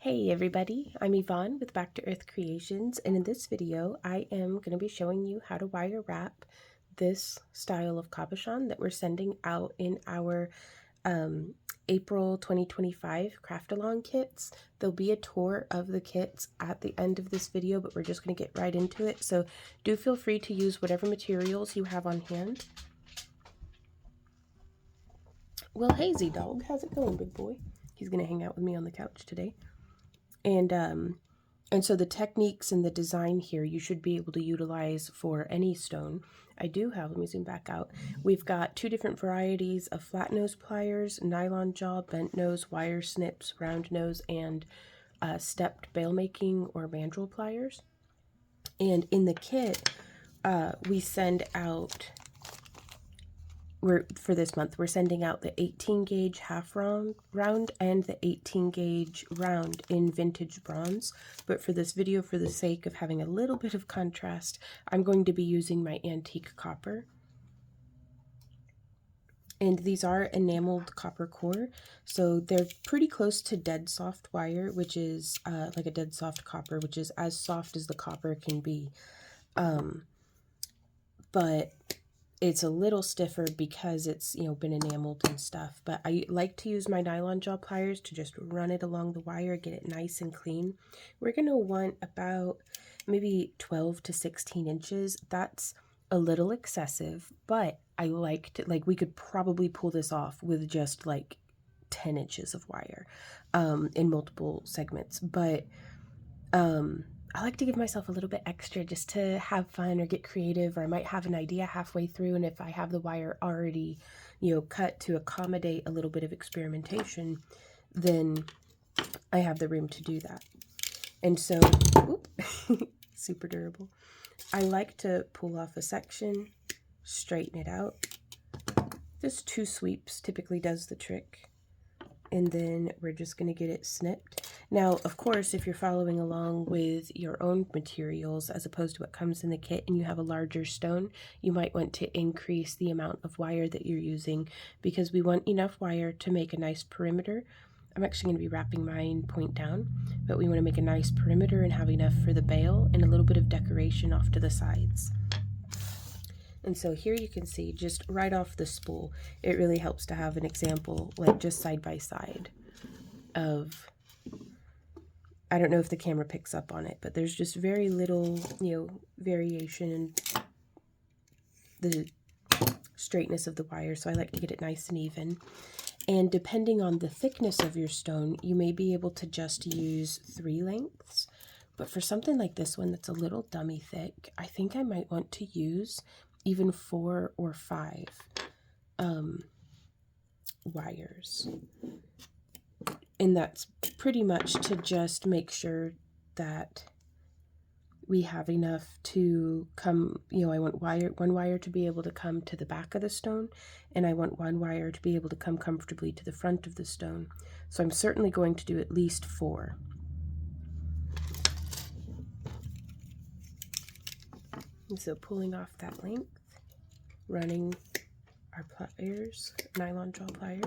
Hey everybody, I'm Yvonne with Back to Earth Creations, and in this video I am going to be showing you how to wire wrap this style of cabochon that we're sending out in our April 2025 craft along kits. There'll be a tour of the kits at the end of this video, but we're just going to get right into it, so do feel free to use whatever materials you have on hand. Well, hey Z-Dog, how's it going, big boy? He's going to hang out with me on the couch today. And so the techniques and the design here you should be able to utilize for any stone. I do have, let me zoom back out, we've got two different varieties of flat nose pliers, nylon jaw, bent nose, wire snips, round nose, and stepped bail making or mandrel pliers. And in the kit, we send out, for this month, we're sending out the 18 gauge half round and the 18 gauge round in vintage bronze. But for this video, for the sake of having a little bit of contrast, I'm going to be using my antique copper. And these are enameled copper core, so they're pretty close to dead soft wire, which is like a dead soft copper, which is as soft as the copper can be. But it's a little stiffer because it's, you know, been enameled and stuff. But I like to use my nylon jaw pliers to just run it along the wire, get it nice and clean. We're going to want about maybe 12 to 16 inches. That's a little excessive, but I like to, like, we could probably pull this off with just like 10 inches of wire in multiple segments. But I like to give myself a little bit extra just to have fun or get creative, or I might have an idea halfway through, and if I have the wire already, you know, cut to accommodate a little bit of experimentation, then I have the room to do that. And so, super durable. I like to pull off a section, straighten it out. Just 2 sweeps typically does the trick. And then we're just going to get it snipped. Now, of course, if you're following along with your own materials as opposed to what comes in the kit and you have a larger stone, you might want to increase the amount of wire that you're using, because we want enough wire to make a nice perimeter. I'm actually going to be wrapping mine point down, but we want to make a nice perimeter and have enough for the bail and a little bit of decoration off to the sides. And so here you can see just right off the spool, it really helps to have an example like just side by side of, I don't know if the camera picks up on it, but there's just very little, you know, variation in the straightness of the wire. So I like to get it nice and even. And depending on the thickness of your stone, you may be able to just use 3 lengths. But for something like this one that's a little dummy thick, I think I might want to use even 4 or 5 wires. And that's pretty much to just make sure that we have enough to come, you know, I want one wire to be able to come to the back of the stone, and I want 1 wire to be able to come comfortably to the front of the stone. So I'm certainly going to do at least 4. And so pulling off that length, running our pliers, nylon jaw pliers,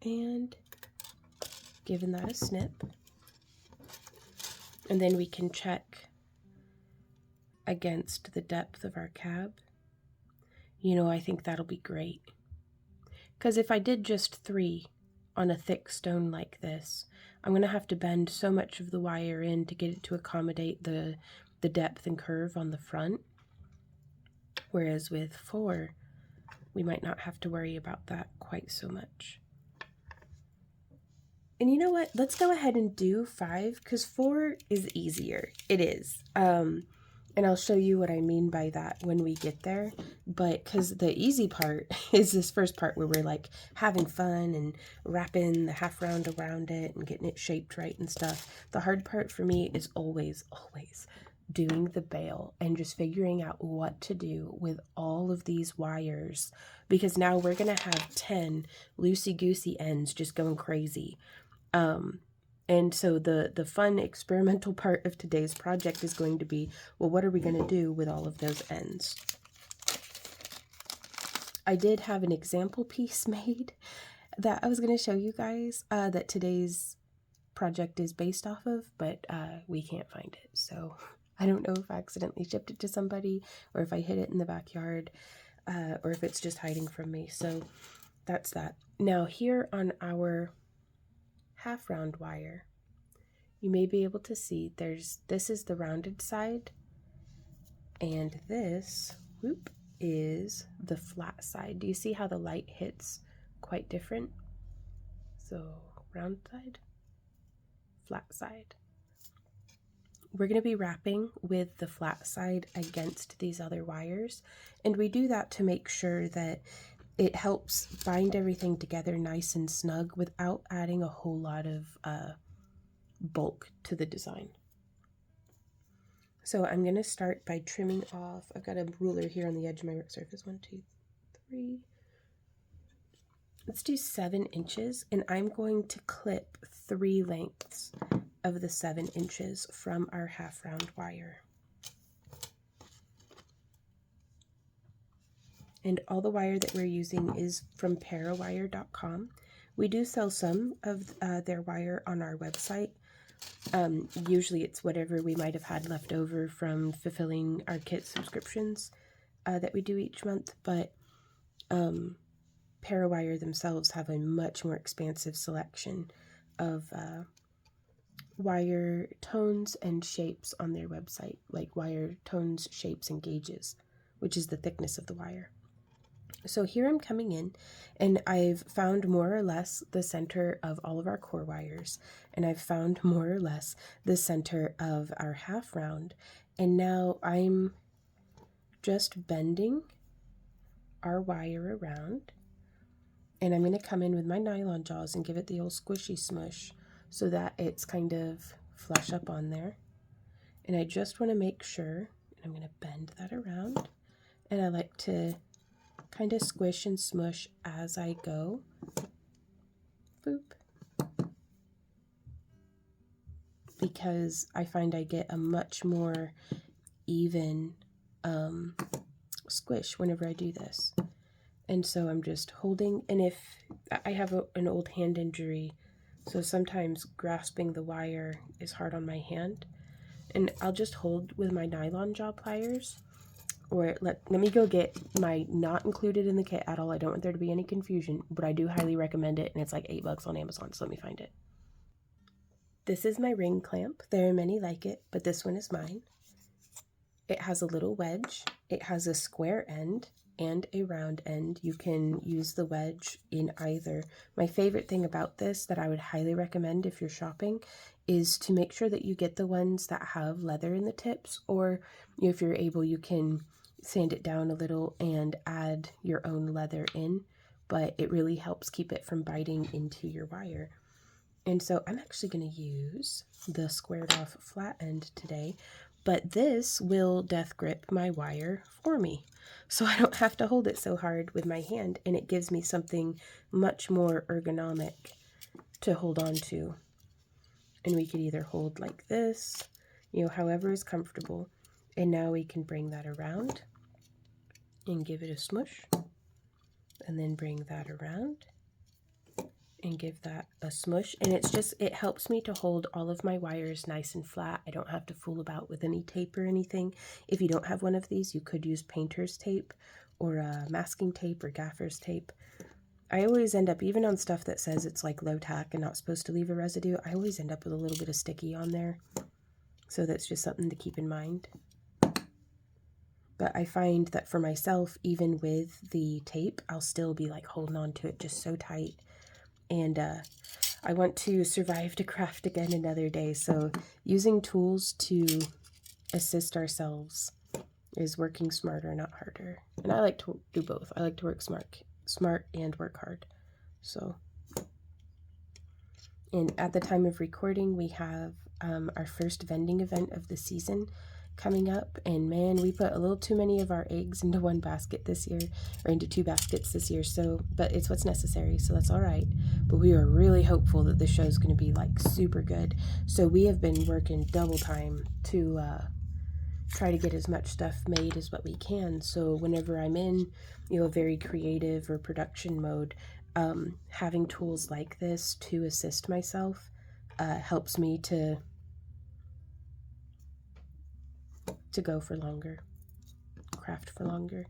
and giving that a snip. And then we can check against the depth of our cab. You know, I think that'll be great. Because if I did just 3 on a thick stone like this, I'm going to have to bend so much of the wire in to get it to accommodate the depth and curve on the front. Whereas with 4, we might not have to worry about that quite so much. And you know what? Let's go ahead and do 5, because 4 is easier. It is. And I'll show you what I mean by that when we get there. But because the easy part is this first part where we're like having fun and wrapping the half round around it and getting it shaped right and stuff. The hard part for me is always doing the bail and just figuring out what to do with all of these wires, because now we're gonna have 10 loosey-goosey ends just going crazy. And so the fun experimental part of today's project is going to be, well, what are we going to do with all of those ends? I did have an example piece made that I was going to show you guys that today's project is based off of, but we can't find it. So I don't know if I accidentally shipped it to somebody or if I hid it in the backyard or if it's just hiding from me. So that's that. Now here on our half round wire, you may be able to see this is the rounded side and this is the flat side. Do you see how the light hits quite different? So round side, flat side. We're going to be wrapping with the flat side against these other wires, and we do that to make sure that it helps bind everything together nice and snug without adding a whole lot of bulk to the design. So I'm going to start by trimming off, I've got a ruler here on the edge of my surface, 1, 2, 3. Let's do 7 inches, and I'm going to clip 3 lengths of the 7 inches from our half round wire. And all the wire that we're using is from parawire.com. We do sell some of their wire on our website. Usually it's whatever we might have had left over from fulfilling our kit subscriptions that we do each month, but Parawire themselves have a much more expansive selection of wire tones and shapes on their website, like wire tones, shapes, and gauges, which is the thickness of the wire. So here I'm coming in, and I've found more or less the center of all of our core wires, and I've found more or less the center of our half round, and now I'm just bending our wire around, and I'm going to come in with my nylon jaws and give it the old squishy smush so that it's kind of flush up on there. And I just want to make sure, I'm going to bend that around, and I like to kind of squish and smush as I go. Boop. Because I find I get a much more even squish whenever I do this. And so I'm just holding, and if I have an old hand injury, so sometimes grasping the wire is hard on my hand, and I'll just hold with my nylon jaw pliers. Or let me go get my not included in the kit at all. I don't want there to be any confusion, but I do highly recommend it, and it's like $8 on Amazon, so let me find it. This is my ring clamp. There are many like it, but this one is mine. It has a little wedge. It has a square end and a round end. You can use the wedge in either. My favorite thing about this that I would highly recommend if you're shopping is to make sure that you get the ones that have leather in the tips, or if you're able, you can sand it down a little and add your own leather in, but it really helps keep it from biting into your wire. And so I'm actually going to use the squared off flat end today, but this will death grip my wire for me, so I don't have to hold it so hard with my hand, and it gives me something much more ergonomic to hold on to. And we could either hold like this, however is comfortable. And now we can bring that around and give it a smush, and then bring that around and give that a smush. And it helps me to hold all of my wires nice and flat. I don't have to fool about with any tape or anything. If you don't have one of these, you could use painter's tape or masking tape or gaffer's tape. I always end up, even on stuff that says it's like low tack and not supposed to leave a residue, I always end up with a little bit of sticky on there. So that's just something to keep in mind. But I find that for myself, even with the tape, I'll still be like holding on to it just so tight. And I want to survive to craft again another day. So using tools to assist ourselves is working smarter, not harder. And I like to do both. I like to work smart and work hard. So, and at the time of recording, we have our first vending event of the season coming up, and man, we put a little too many of our eggs into one basket this year, or into 2 baskets this year, so, but it's what's necessary, so that's all right. But we are really hopeful that the show's going to be like super good, so we have been working double time to try to get as much stuff made as what we can. So whenever I'm in, very creative or production mode, having tools like this to assist myself helps me to go for longer, craft for longer.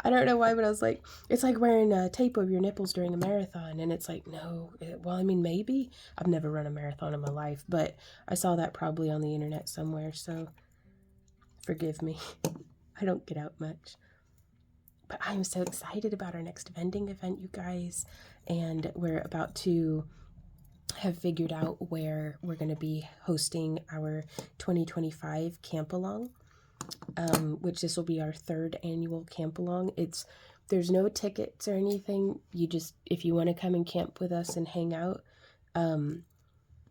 I don't know why, but I was like, it's like wearing tape over your nipples during a marathon. And it's like, no, well, I mean, maybe. I've never run a marathon in my life, but I saw that probably on the internet somewhere, so forgive me. I don't get out much. But I am so excited about our next vending event, you guys. And we're about to have figured out where we're going to be hosting our 2025 camp along. Which this will be our 3rd annual camp along. There's no tickets or anything. You just, if you want to come and camp with us and hang out,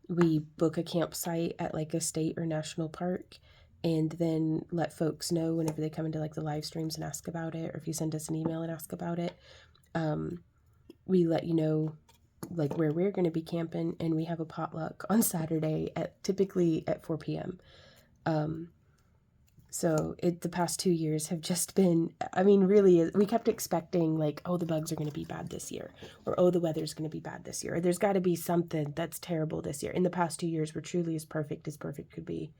we book a campsite at like a state or national park, and then let folks know whenever they come into like the live streams and ask about it, or if you send us an email and ask about it, we let you know like where we're going to be camping, and we have a potluck on Saturday typically at 4 p.m. So the past 2 years have just been, I mean, really, we kept expecting like, oh, the bugs are going to be bad this year, or oh, the weather's going to be bad this year, or there's got to be something that's terrible this year. In the past 2 years, we're truly as perfect could be.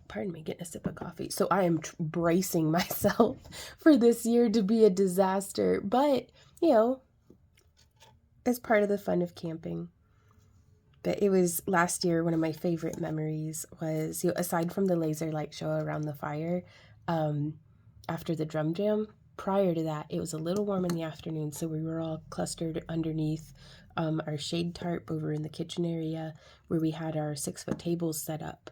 Pardon me, getting a sip of coffee. So I am bracing myself for this year to be a disaster, but, you know, it's part of the fun of camping. But it was last year, one of my favorite memories was, you know, aside from the laser light show around the fire, after the drum jam, prior to that, it was a little warm in the afternoon, so we were all clustered underneath our shade tarp over in the kitchen area, where we had our 6-foot tables set up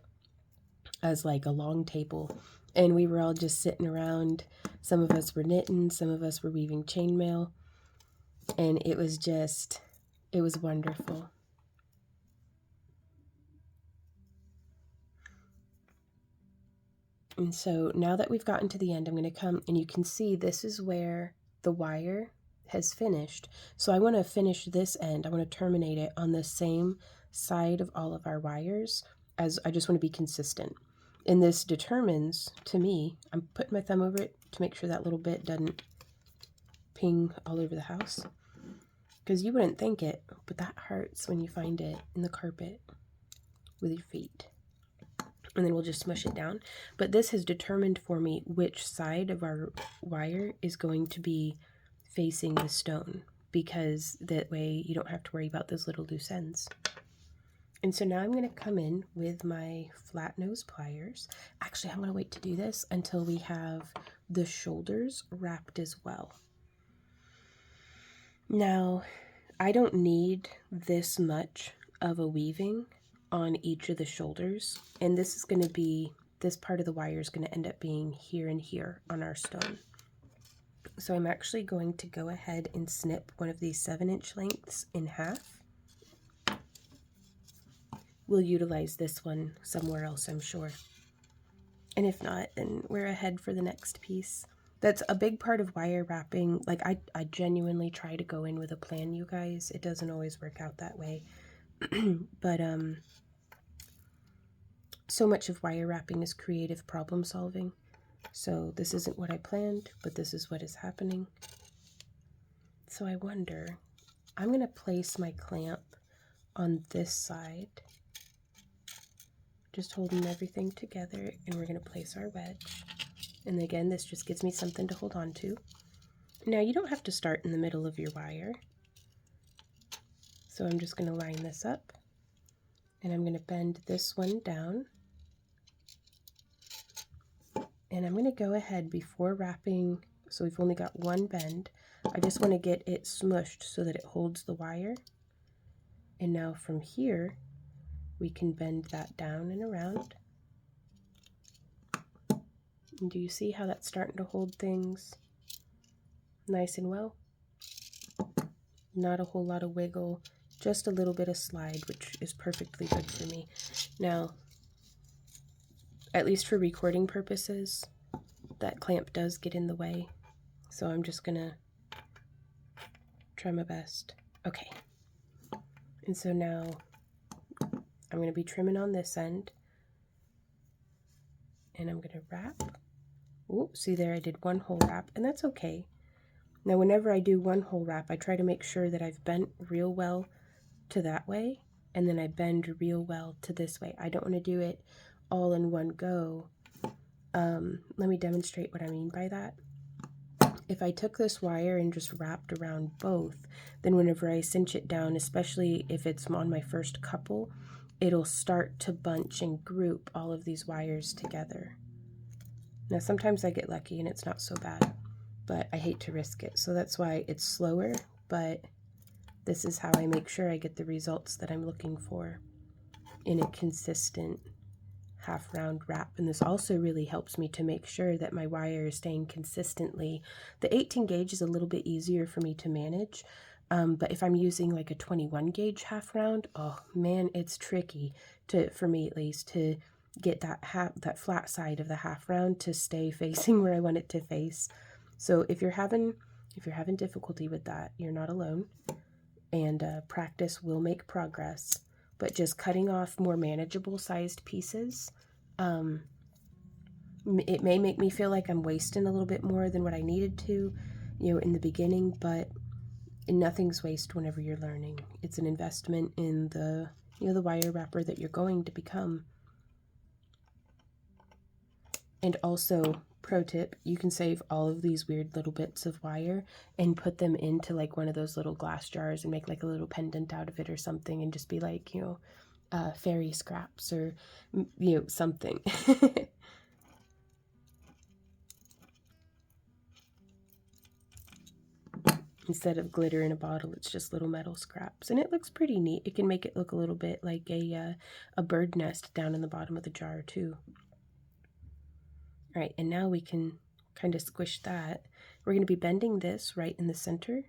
as like a long table, and we were all just sitting around. Some of us were knitting, some of us were weaving chainmail, and it was wonderful. And so now that we've gotten to the end, I'm going to come, and you can see this is where the wire has finished. So I want to finish this end. I want to terminate it on the same side of all of our wires, as I just want to be consistent. And this determines, to me, I'm putting my thumb over it to make sure that little bit doesn't ping all over the house. Because you wouldn't think it, but that hurts when you find it in the carpet with your feet. And then we'll just smush it down. But this has determined for me which side of our wire is going to be facing the stone, because that way you don't have to worry about those little loose ends. And so now I'm going to come in with my flat nose pliers. Actually, I'm going to wait to do this until we have the shoulders wrapped as well. Now, I don't need this much of a weaving on each of the shoulders, and this is going to be, this part of the wire is going to end up being here and here on our stone. So I'm actually going to go ahead and snip one of these 7-inch lengths in half. We'll utilize this one somewhere else, I'm sure. And if not, then we're ahead for the next piece. That's a big part of wire wrapping. Like, I genuinely try to go in with a plan, you guys. It doesn't always work out that way. But, so much of wire wrapping is creative problem solving. So this isn't what I planned, but this is what is happening. So I wonder, I'm going to place my clamp on this side, just holding everything together, and we're going to place our wedge. And again, this just gives me something to hold on to. Now, you don't have to start in the middle of your wire. So I'm just going to line this up, and I'm going to bend this one down. And I'm going to go ahead before wrapping, so we've only got one bend. I just want to get it smushed so that it holds the wire. And now from here, we can bend that down and around. And do you see how that's starting to hold things nice and well? Not a whole lot of wiggle, just a little bit of slide, which is perfectly good for me. Now, at least for recording purposes, that clamp does get in the way, so I'm just gonna try my best. Okay, and so now I'm gonna be trimming on this end, and I'm gonna wrap. Oh, see there, I did one whole wrap, and that's okay. Now whenever I do one hole wrap, I try to make sure that I've bent real well to that way, and then I bend real well to this way. I don't want to do it all in one go. Let me demonstrate what I mean by that. If I took this wire and just wrapped around both, then whenever I cinch it down, especially if it's on my first couple, it'll start to bunch and group all of these wires together. Now sometimes I get lucky and it's not so bad, but I hate to risk it. So that's why it's slower, but this is how I make sure I get the results that I'm looking for in a consistent half round wrap. And this also really helps me to make sure that my wire is staying consistently. The 18 gauge is a little bit easier for me to manage, but if I'm using like a 21 gauge half round, oh man, it's tricky for me at least, to get that flat side of the half round to stay facing where I want it to face. So if you're having difficulty with that, you're not alone, and practice will make progress. But just cutting off more manageable sized pieces, it may make me feel like I'm wasting a little bit more than what I needed to, in the beginning, but nothing's waste whenever you're learning. It's an investment in the wire wrapper that you're going to become. And also, pro tip, you can save all of these weird little bits of wire and put them into like one of those little glass jars and make like a little pendant out of it or something, and just be like, fairy scraps or, something. Instead of glitter in a bottle, it's just little metal scraps. And it looks pretty neat. It can make it look a little bit like a bird nest down in the bottom of the jar too. All right, and now we can kind of squish that. We're going to be bending this right in the center.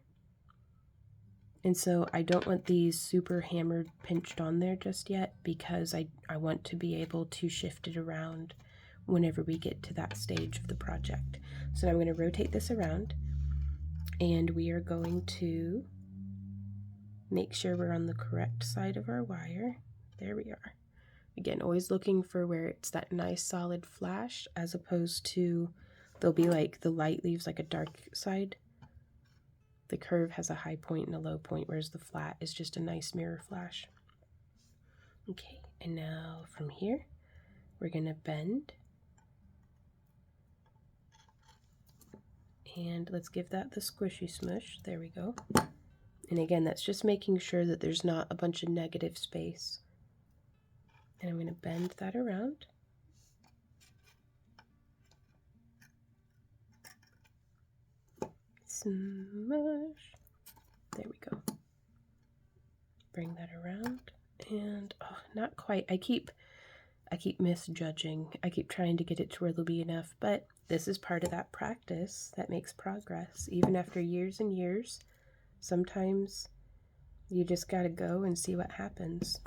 And so I don't want these super hammered, pinched on there just yet, because I want to be able to shift it around whenever we get to that stage of the project. So now I'm going to rotate this around, and we are going to make sure we're on the correct side of our wire. There we are. Again, always looking for where it's that nice solid flash, as opposed to, there'll be like the light leaves like a dark side. The curve has a high point and a low point, whereas the flat is just a nice mirror flash. Okay, and now from here, we're gonna bend. And let's give that the squishy smush. There we go. And again, that's just making sure that there's not a bunch of negative space. And I'm going to bend that around. Smush. There we go. Bring that around. And not quite. I keep misjudging. I keep trying to get it to where there'll be enough, but this is part of that practice that makes progress. Even after years and years, sometimes you just gotta go and see what happens.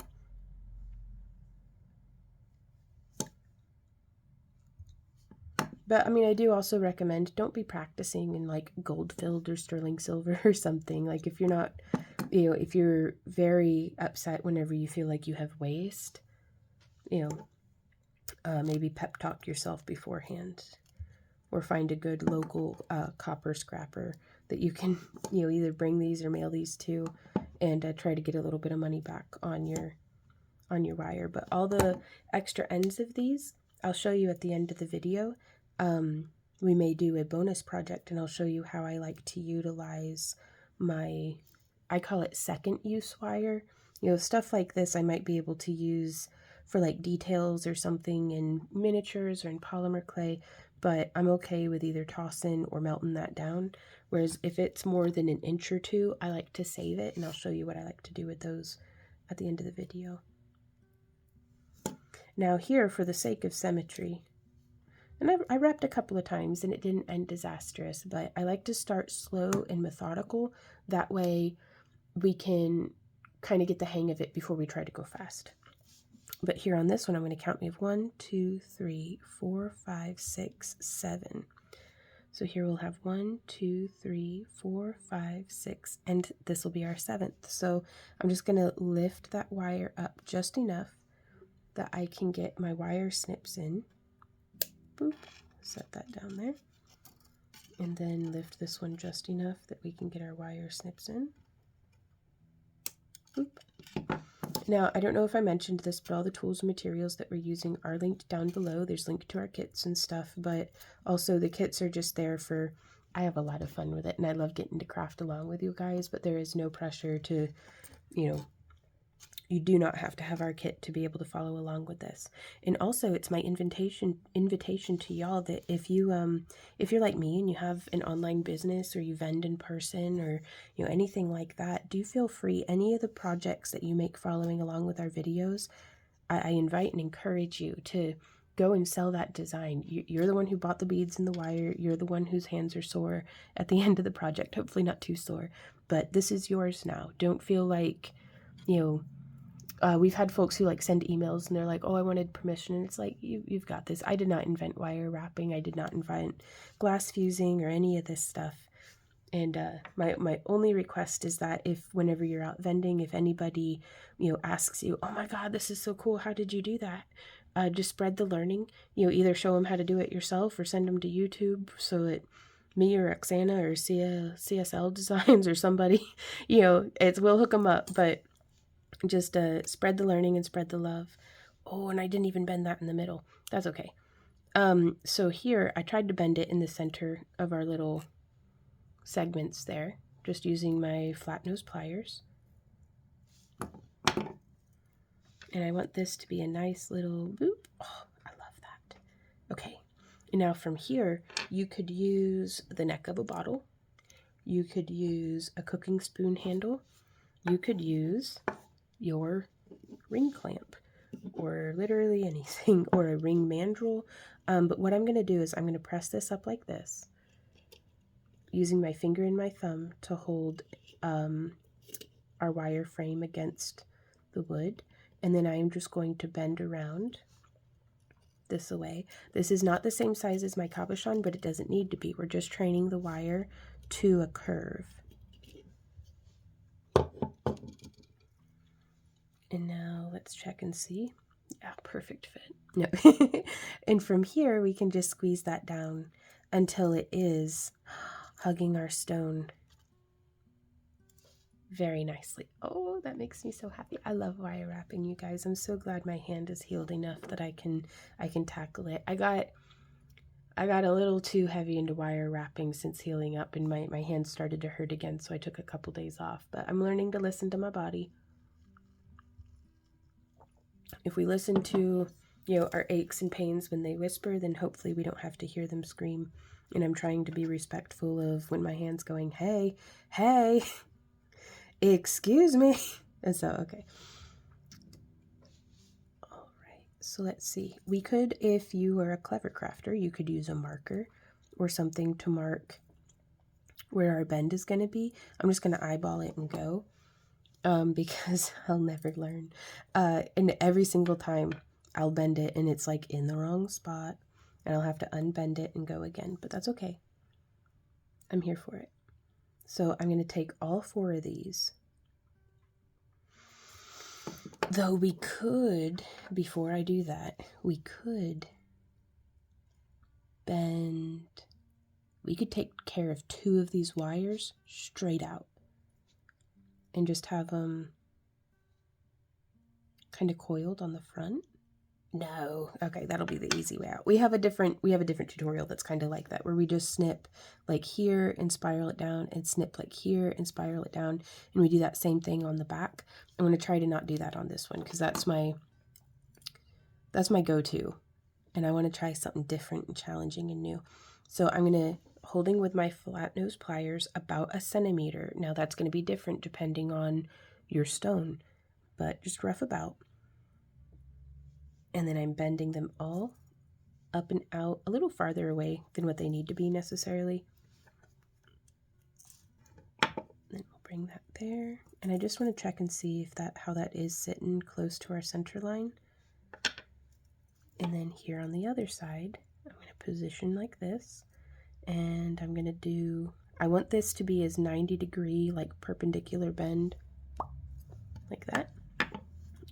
But I mean, I do also recommend, don't be practicing in like gold filled or sterling silver or something. Like if you're not, if you're very upset whenever you feel like you have waste, maybe pep talk yourself beforehand, or find a good local copper scrapper that you can, either bring these or mail these to, and try to get a little bit of money back on your wire. But all the extra ends of these, I'll show you at the end of the video. We may do a bonus project, and I'll show you how I like to utilize I call it second use wire. Stuff like this I might be able to use for like details or something in miniatures or in polymer clay, but I'm okay with either tossing or melting that down. Whereas if it's more than an inch or two, I like to save it, and I'll show you what I like to do with those at the end of the video. Now here, for the sake of symmetry, and I wrapped a couple of times and it didn't end disastrous, but I like to start slow and methodical. That way we can kind of get the hang of it before we try to go fast. But here on this one, I'm going to count. We have 1, 2, 3, 4, 5, 6, 7. So here we'll have 1, 2, 3, 4, 5, 6, and this will be our 7th. So I'm just going to lift that wire up just enough that I can get my wire snips in. Boop, set that down there. And then lift this one just enough that we can get our wire snips in. Oop. Now, I don't know if I mentioned this, but all the tools and materials that we're using are linked down below. There's a link to our kits and stuff, but also the kits are just there for, I have a lot of fun with it, and I love getting to craft along with you guys, but there is no pressure to, you know, you do not have to have our kit to be able to follow along with this. And also, it's my invitation to y'all that if you're like me and you have an online business or you vend in person or anything like that, do feel free. Any of the projects that you make following along with our videos, I invite and encourage you to go and sell that design. You're the one who bought the beads and the wire. You're the one whose hands are sore at the end of the project. Hopefully not too sore, but this is yours now. Don't feel like, we've had folks who send emails and they're like, oh, I wanted permission. And it's like, you've got this. I did not invent wire wrapping. I did not invent glass fusing or any of this stuff. And my only request is that whenever you're out vending, if anybody, asks you, oh my God, this is so cool, how did you do that? Just spread the learning. Either show them how to do it yourself or send them to YouTube so that me or Oksana or CSL Designs or somebody, we'll hook them up. But just spread the learning and spread the love. Oh, and I didn't even bend that in the middle. That's okay. So here, I tried to bend it in the center of our little segments there, just using my flat nose pliers. And I want this to be a nice little boop. Oh, I love that. Okay. And now from here, you could use the neck of a bottle. You could use a cooking spoon handle. You could use your ring clamp or literally anything, or a ring mandrel. But what I'm going to do is I'm going to press this up like this, using my finger and my thumb to hold our wire frame against the wood. And then I'm just going to bend around this away. This is not the same size as my cabochon, but it doesn't need to be. We're just training the wire to a curve. And now let's check and see. Yeah, perfect fit. No. And from here, we can just squeeze that down until it is hugging our stone very nicely. Oh, that makes me so happy. I love wire wrapping, you guys. I'm so glad my hand is healed enough that I can tackle it. I got a little too heavy into wire wrapping since healing up, and my hands started to hurt again, so I took a couple days off. But I'm learning to listen to my body. If we listen to, our aches and pains when they whisper, then hopefully we don't have to hear them scream. And I'm trying to be respectful of when my hand's going, hey, hey, excuse me. And so, okay. All right, so let's see. We could, if you were a clever crafter, you could use a marker or something to mark where our bend is going to be. I'm just going to eyeball it and go. Because I'll never learn. And every single time I'll bend it and it's in the wrong spot, and I'll have to unbend it and go again, but that's okay. I'm here for it. So I'm going to take all 4 of these. Though we could, before I do that, we could take care of 2 of these wires straight out and just have them kind of coiled on the front. No, okay, that'll be the easy way out. We have a different tutorial that's kind of like that, where we just snip here and spiral it down, and snip here and spiral it down, and we do that same thing on the back. I'm going to try to not do that on this one because that's my go-to, and I want to try something different and challenging and new. So I'm going to, holding with my flat nose pliers, about 1 centimeter. Now that's going to be different depending on your stone, but just rough about. And then I'm bending them all up and out a little farther away than what they need to be necessarily. Then we'll bring that there. And I just want to check and see if how that is sitting close to our center line. And then here on the other side, I'm going to position like this. And I'm going to do, I want this to be as 90-degree, perpendicular bend, like that,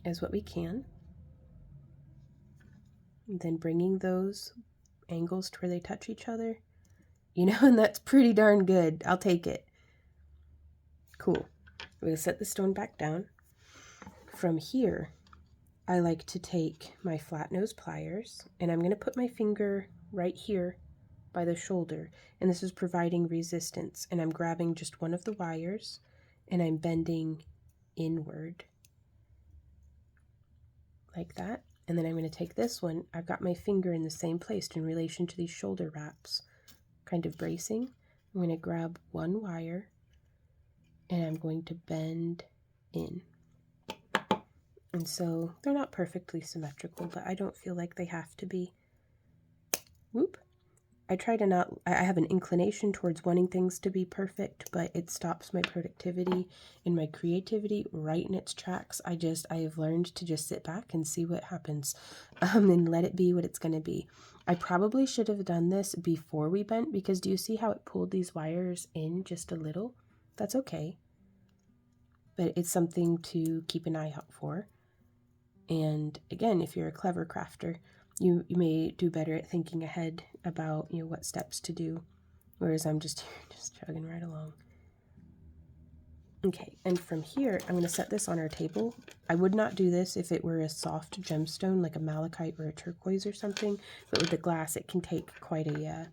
as what we can. And then bringing those angles to where they touch each other you know, and that's pretty darn good. I'll take it. Cool. We're going to set the stone back down. From here, I like to take my flat nose pliers, and I'm going to put my finger right here by the shoulder, and this is providing resistance, and I'm grabbing just one of the wires, and I'm bending inward like that. And then I'm going to take this one. I've got my finger in the same place in relation to these shoulder wraps, kind of bracing. I'm going to grab one wire and I'm going to bend in. And so they're not perfectly symmetrical, but I don't feel like they have to be. Whoop. I try to not, I have an inclination towards wanting things to be perfect, but it stops my productivity and my creativity right in its tracks. I have learned to just sit back and see what happens, and let it be what it's going to be. I probably should have done this before we bent, because do you see how it pulled these wires in just a little? That's okay, but it's something to keep an eye out for. And again, if you're a clever crafter, you may do better at thinking ahead about, you know, what steps to do, whereas I'm just chugging right along. Okay, and from here, I'm going to set this on our table. I would not do this if it were a soft gemstone like a malachite or a turquoise or something, but with the glass, it can take quite a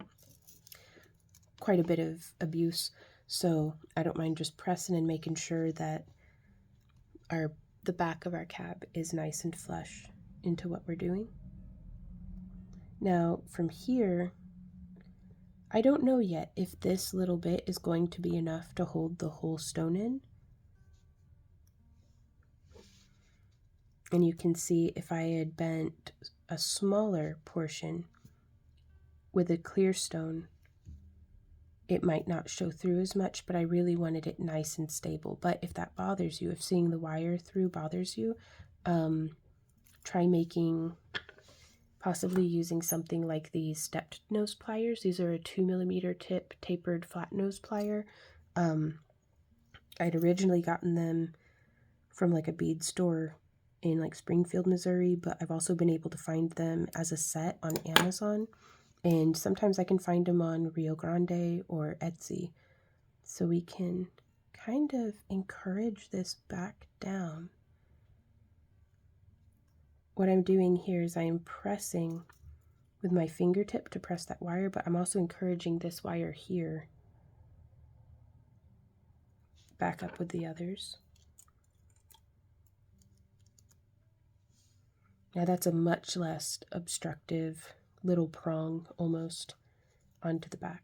bit of abuse. So I don't mind just pressing and making sure that the back of our cab is nice and flush into what we're doing. Now from here, I don't know yet if this little bit is going to be enough to hold the whole stone in. And you can see if I had bent a smaller portion with a clear stone, it might not show through as much, but I really wanted it nice and stable. But if that bothers you, if seeing the wire through bothers you, try possibly using something like these stepped nose pliers. These are a 2mm tip tapered flat nose plier. I'd originally gotten them from like a bead store in like Springfield, Missouri, but I've also been able to find them as a set on Amazon, and sometimes I can find them on Rio Grande or Etsy. So we can kind of encourage this back down. What I'm doing here is I am pressing with my fingertip to press that wire, but I'm also encouraging this wire here back up with the others. Now that's a much less obstructive little prong almost onto the back.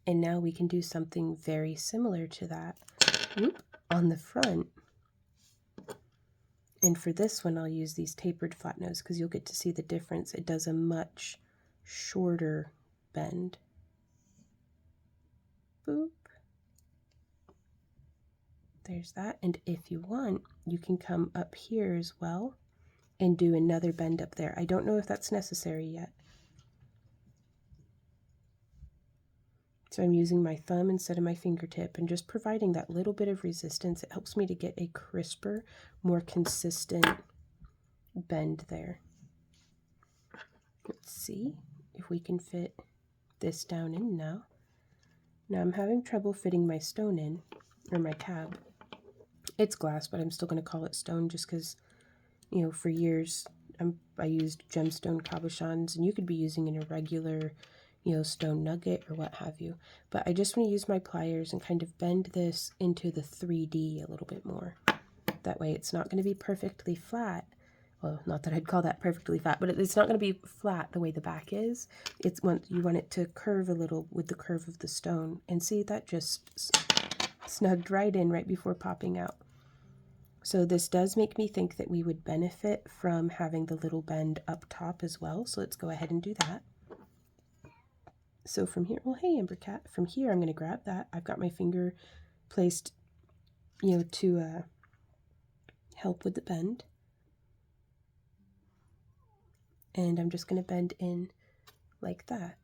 And now we can do something very similar to that, whoop, on the front. And for this one, I'll use these tapered flat nose because you'll get to see the difference. It does a much shorter bend. Boop. There's that. And if you want, you can come up here as well and do another bend up there. I don't know if that's necessary yet. So I'm using my thumb instead of my fingertip and just providing that little bit of resistance. It helps me to get a crisper, more consistent bend there. Let's see if we can fit this down in now. Now I'm having trouble fitting my stone in, or my cab. It's glass, but I'm still going to call it stone just because, you know, for years I used gemstone cabochons, and you could be using an irregular, you know, stone nugget or what have you. But I just want to use my pliers and kind of bend this into the 3D a little bit more. That way it's not going to be perfectly flat. Well, not that I'd call that perfectly flat, but it's not going to be flat the way the back is. You want it to curve a little with the curve of the stone. And see, that just snugged right in right before popping out. So this does make me think that we would benefit from having the little bend up top as well. So let's go ahead and do that. So from here, well, hey, Amber Cat, from here I'm going to grab that. I've got my finger placed, you know, to help with the bend. And I'm just going to bend in like that.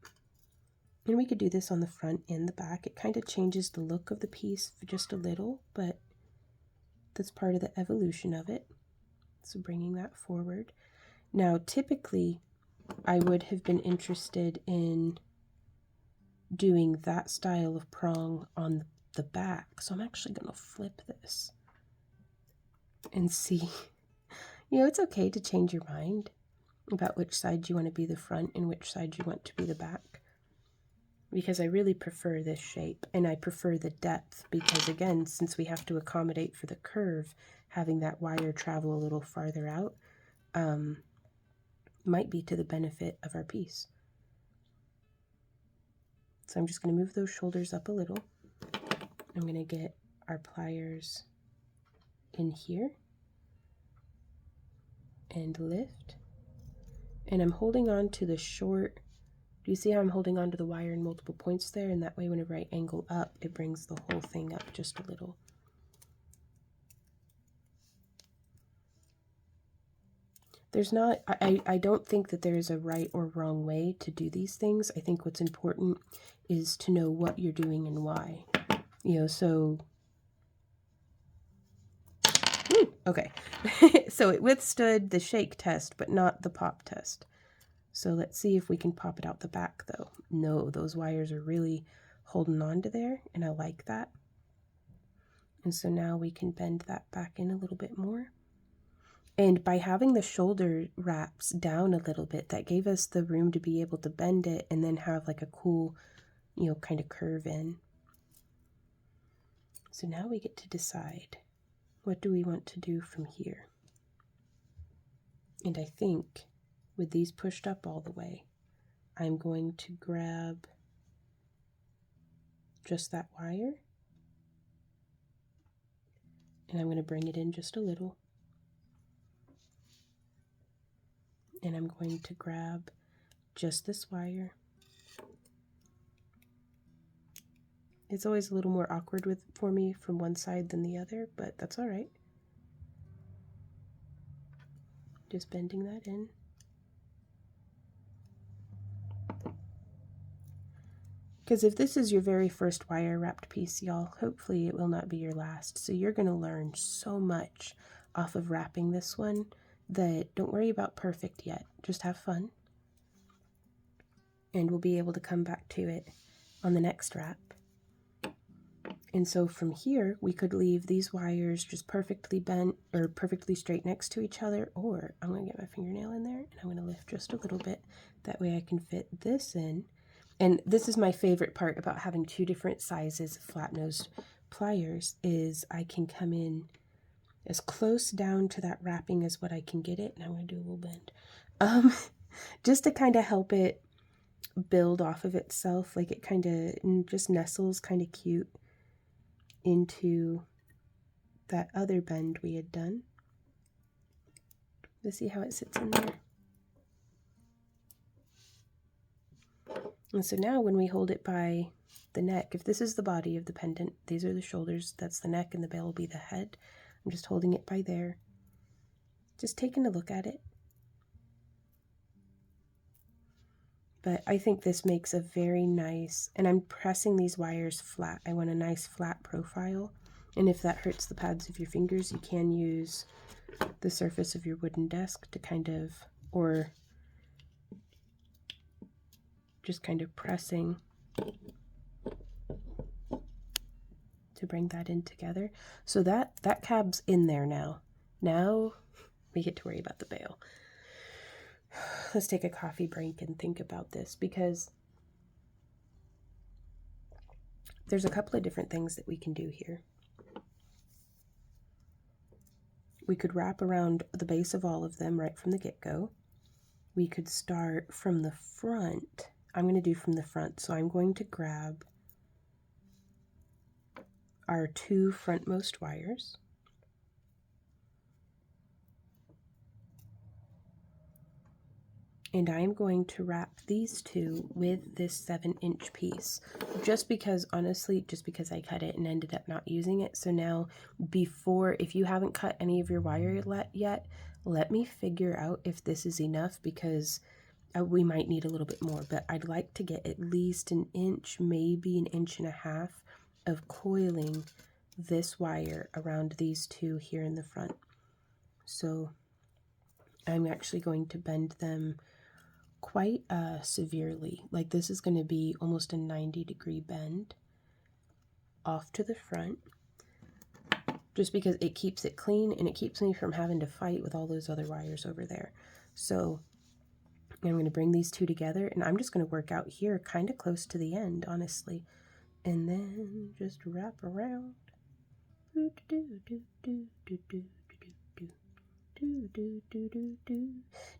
And we could do this on the front and the back. It kind of changes the look of the piece just a little, but that's part of the evolution of it. So bringing that forward. Now, typically, I would have been interested in doing that style of prong on the back. So I'm actually going to flip this and see. You know, it's okay to change your mind about which side you want to be the front and which side you want to be the back. Because I really prefer this shape, and I prefer the depth because, again, since we have to accommodate for the curve, having that wire travel a little farther out might be to the benefit of our piece. So I'm just going to move those shoulders up a little. I'm going to get our pliers in here and lift. And I'm holding on to the short. Do you see how I'm holding on to the wire in multiple points there? And that way, whenever I angle up, it brings the whole thing up just a little. There's not, I don't think that there's a right or wrong way to do these things. I think what's important is to know what you're doing and why. You know, so, okay. So it withstood the shake test, but not the pop test. So let's see if we can pop it out the back though. No, those wires are really holding on to there, and I like that. And so now we can bend that back in a little bit more. And by having the shoulder wraps down a little bit, that gave us the room to be able to bend it and then have like a cool, you know, kind of curve in. So now we get to decide, what do we want to do from here? And I think with these pushed up all the way, I'm going to grab just that wire and I'm going to bring it in just a little. And I'm going to grab just this wire. It's always a little more awkward for me from one side than the other, but that's all right. Just bending that in. Because if this is your very first wire wrapped piece, y'all, hopefully it will not be your last. So you're going to learn so much off of wrapping this one that don't worry about perfect yet. Just have fun. And we'll be able to come back to it on the next wrap. And so from here, we could leave these wires just perfectly bent or perfectly straight next to each other, or I'm going to get my fingernail in there and I'm going to lift just a little bit. That way I can fit this in. And this is my favorite part about having two different sizes of flat-nosed pliers, is I can come in as close down to that wrapping as what I can get it. And I'm going to do a little bend. Just to kind of help it build off of itself. Like it kind of just nestles kind of cute into that other bend we had done. Let's see how it sits in there. And so now when we hold it by the neck, if this is the body of the pendant, these are the shoulders, that's the neck, and the bell will be the head. I'm just holding it by there, just taking a look at it. But I think this makes a very nice, and I'm pressing these wires flat. I want a nice flat profile. And if that hurts the pads of your fingers, you can use the surface of your wooden desk to kind of, or just kind of pressing to bring that in together. So that cab's in there now. Now we get to worry about the bail. Let's take a coffee break and think about this, because there's a couple of different things that we can do here. We could wrap around the base of all of them right from the get-go. We could start from the front. I'm going to do from the front, so I'm going to grab our two frontmost wires. And I'm going to wrap these two with this 7-inch piece, just because, honestly, just because I cut it and ended up not using it. So now, before, if you haven't cut any of your wire yet, let me figure out if this is enough, because we might need a little bit more, but I'd like to get at least an inch, maybe an inch and a half of coiling this wire around these two here in the front. So I'm actually going to bend them quite severely. Like this is going to be almost a 90-degree bend off to the front, just because it keeps it clean and it keeps me from having to fight with all those other wires over there. So I'm going to bring these two together, and I'm just going to work out here kind of close to the end, honestly, and then just wrap around.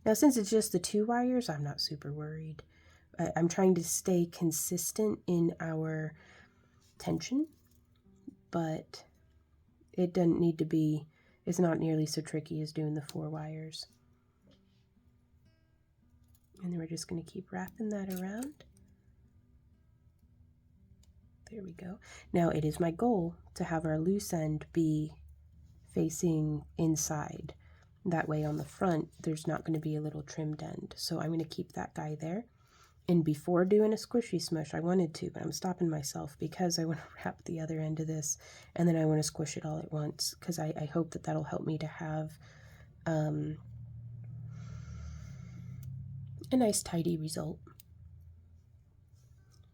Now since it's just the 2 wires, I'm not super worried. I'm trying to stay consistent in our tension, but it doesn't need to be, it's not nearly so tricky as doing the 4 wires. And then we're just going to keep wrapping that around. There we go. Now it is my goal to have our loose end be facing inside. That way on the front, there's not going to be a little trimmed end. So I'm going to keep that guy there. And before doing a squishy smush, I wanted to, but I'm stopping myself because I want to wrap the other end of this, and then I want to squish it all at once, because I hope that that'll help me to have a nice tidy result.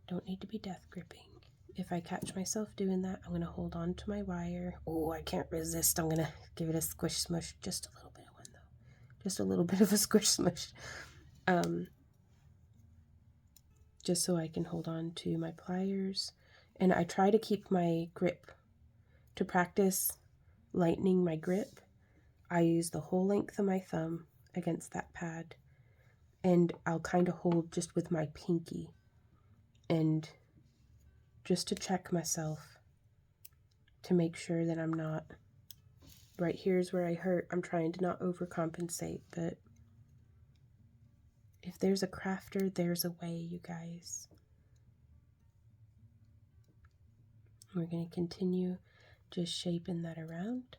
Don't need to be death gripping. If I catch myself doing that, I'm going to hold on to my wire. Oh, I can't resist. I'm going to give it a squish smush. Just a little bit of one, though. Just a little bit of a squish smush. Just so I can hold on to my pliers. And I try to keep my grip. To practice lightening my grip, I use the whole length of my thumb against that pad. And I'll kind of hold just with my pinky. And just to check myself, to make sure that I'm not, right here's where I hurt. I'm trying to not overcompensate, but if there's a crafter, there's a way, you guys. We're going to continue just shaping that around.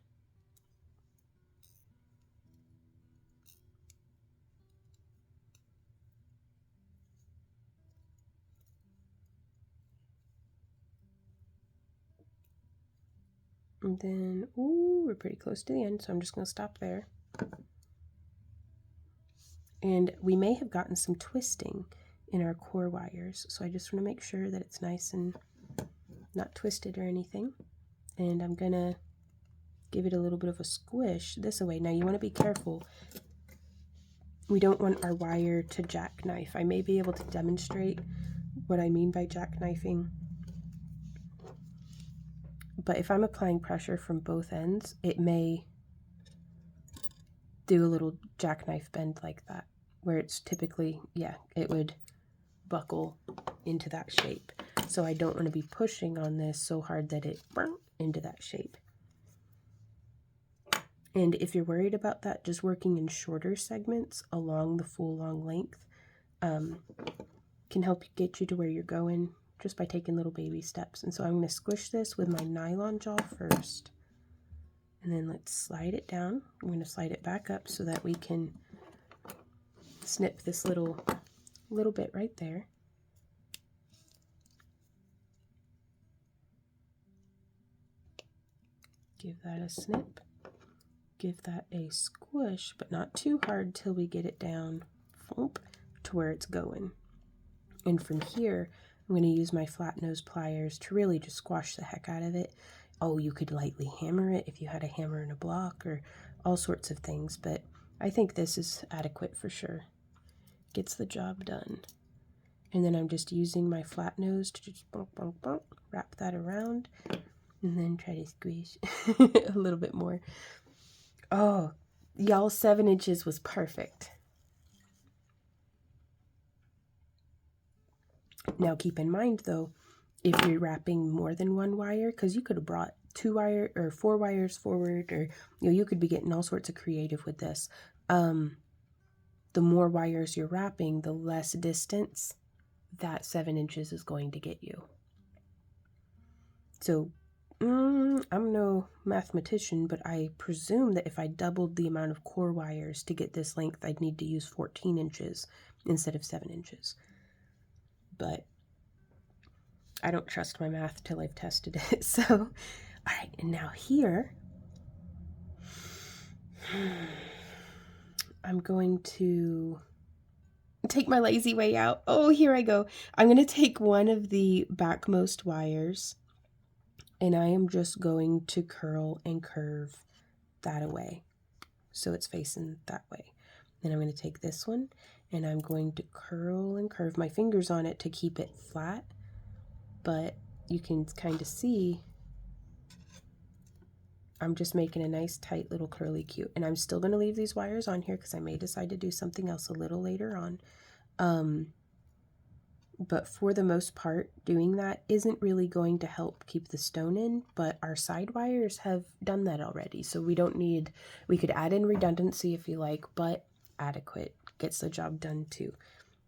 And then, ooh, we're pretty close to the end, so I'm just going to stop there. And we may have gotten some twisting in our core wires, so I just want to make sure that it's nice and not twisted or anything. And I'm going to give it a little bit of a squish this way. Now you want to be careful. We don't want our wire to jackknife. I may be able to demonstrate what I mean by jackknifing. But if I'm applying pressure from both ends, it may do a little jackknife bend like that, where it's typically, yeah, it would buckle into that shape. So I don't want to be pushing on this so hard that it into that shape. And if you're worried about that, just working in shorter segments along the full long length can help get you to where you're going, just by taking little baby steps. And so I'm going to squish this with my nylon jaw first. And then let's slide it down. I'm going to slide it back up so that we can snip this little bit right there. Give that a snip. Give that a squish, but not too hard till we get it down to where it's going. And from here, I'm going to use my flat nose pliers to really just squash the heck out of it. Oh, you could lightly hammer it if you had a hammer and a block or all sorts of things, but I think this is adequate for sure. Gets the job done. And then I'm just using my flat nose to just wrap that around and then try to squeeze a little bit more. Oh, y'all, 7 inches was perfect. Now keep in mind though, if you're wrapping more than 1 wire, because you could have brought 2 wire or 4 wires forward, or you could be getting all sorts of creative with this. The more wires you're wrapping, the less distance that 7 inches is going to get you. So I'm no mathematician, but I presume that if I doubled the amount of core wires to get this length, I'd need to use 14 inches instead of 7 inches. But I don't trust my math till I've tested it. So, all right, and now here, I'm going to take my lazy way out. Oh, here I go. I'm going to take one of the backmost wires, and I am just going to curl and curve that away so it's facing that way. Then I'm going to take this one, and I'm going to curl and curve my fingers on it to keep it flat, but you can kind of see I'm just making a nice tight little curly cute, and I'm still going to leave these wires on here because I may decide to do something else a little later on. But for the most part, doing that isn't really going to help keep the stone in, but our side wires have done that already. So we don't need, we could add in redundancy if you like, but adequate gets the job done too.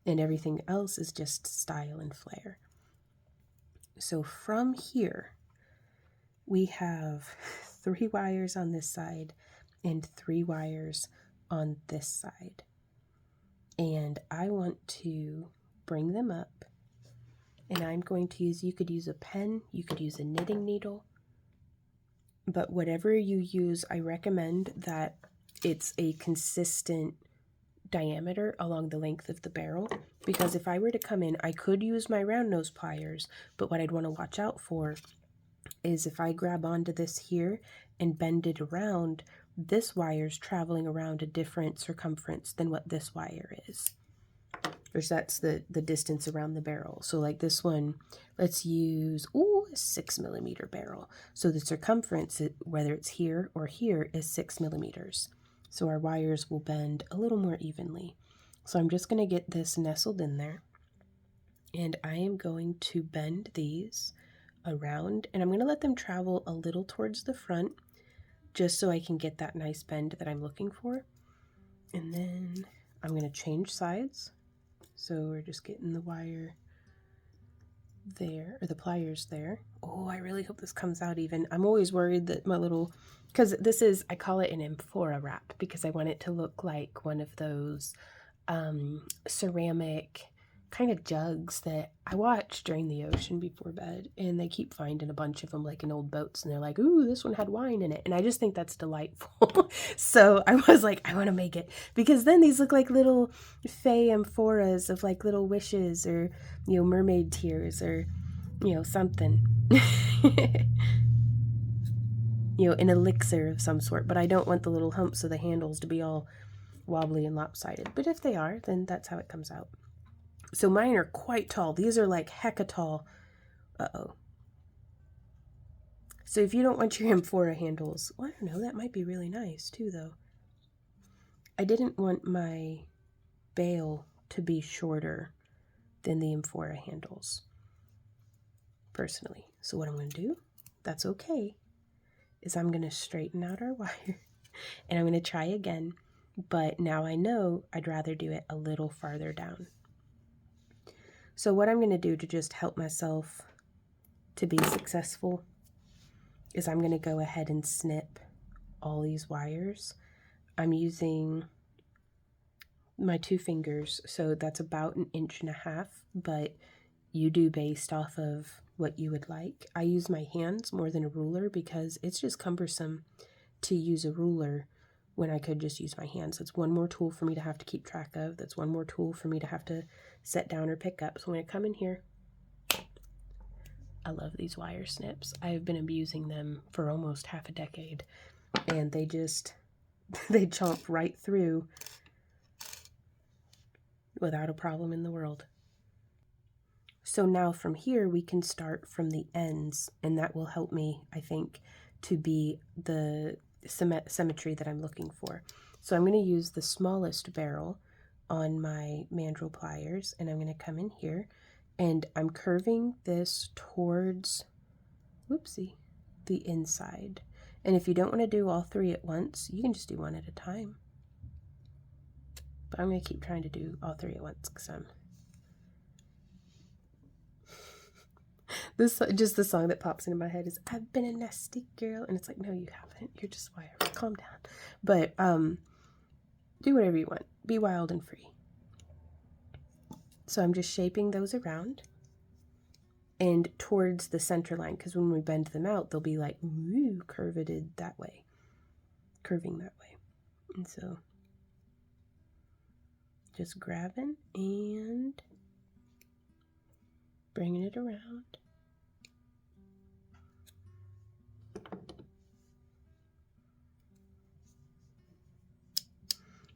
And everything else is just style and flair. So from here, we have 3 wires on this side and 3 wires on this side. And I want to bring them up, and I'm going to use, you could use a pen, you could use a knitting needle, but whatever you use, I recommend that it's a consistent diameter along the length of the barrel, because if I were to come in, I could use my round nose pliers, but what I'd want to watch out for is if I grab onto this here and bend it around, this wire's traveling around a different circumference than what this wire is. Or that's the distance around the barrel. So like this one, let's use, a 6 millimeter barrel. So the circumference, whether it's here or here, is 6 millimeters. So our wires will bend a little more evenly. So I'm just going to get this nestled in there, and I am going to bend these around, and I'm going to let them travel a little towards the front just so I can get that nice bend that I'm looking for. And then I'm going to change sides. So we're just getting the wire there, or the pliers there. Oh, I really hope this comes out even. I'm always worried that my little, because this is, I call it an amphora wrap because I want it to look like one of those ceramic kind of jugs that I watch during the ocean before bed, and they keep finding a bunch of them like in old boats, and they're like, ooh, this one had wine in it, and I just think that's delightful. So I was like, I want to make it, because then these look like little fey amphoras of like little wishes, or mermaid tears, or something. An elixir of some sort, but I don't want the little humps of the handles to be all wobbly and lopsided, but if they are, then that's how it comes out. So mine are quite tall. These are like hecka tall. Uh-oh. So if you don't want your amphora handles, well, I don't know, that might be really nice too, though. I didn't want my bail to be shorter than the amphora handles, personally. So what I'm going to do, that's okay, is I'm going to straighten out our wire, and I'm going to try again, but now I know I'd rather do it a little farther down. So what I'm going to do to just help myself to be successful is I'm going to go ahead and snip all these wires. I'm using my 2 fingers, so that's about 1.5 inches, but you do based off of what you would like. I use my hands more than a ruler because it's just cumbersome to use a ruler when I could just use my hands. That's one more tool for me to have to keep track of. That's one more tool for me to have to set down or pick up. So when I come in here, I love these wire snips. I've been abusing them for almost half a decade, and they chomp right through without a problem in the world. So now from here, we can start from the ends, and that will help me, I think, to be the symmetry that I'm looking for. So I'm going to use the smallest barrel on my mandrel pliers, and I'm going to come in here, and I'm curving this towards, whoopsie, the inside. And if you don't want to do all 3 at once, you can just do 1 at a time. But I'm going to keep trying to do all 3 at once because this just the song that pops into my head is I've been a nasty girl, and it's like, no, you haven't, you're just wired. Calm down. But do whatever you want, be wild and free. So I'm just shaping those around and towards the center line, because when we bend them out, they'll be like curving that way. And so Just grabbing and bringing it around.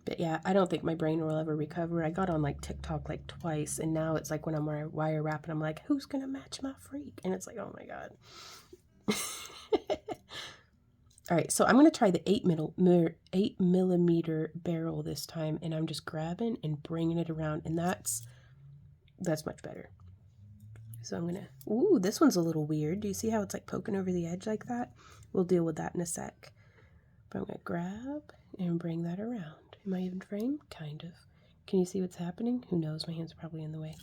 But yeah, I don't think my brain will ever recover. I got on like TikTok like twice, and now it's like when I'm wire wrapping, I'm like, who's gonna match my freak? And it's like, oh my god. All right, so I'm gonna try the 8mm barrel this time, and I'm just grabbing and bringing it around, and that's much better. So I'm gonna, ooh, this one's a little weird. Do you see how it's like poking over the edge like that? We'll deal with that in a sec. But I'm gonna grab and bring that around. Am I even framed? Kind of. Can you see what's happening? Who knows? My hand's probably in the way.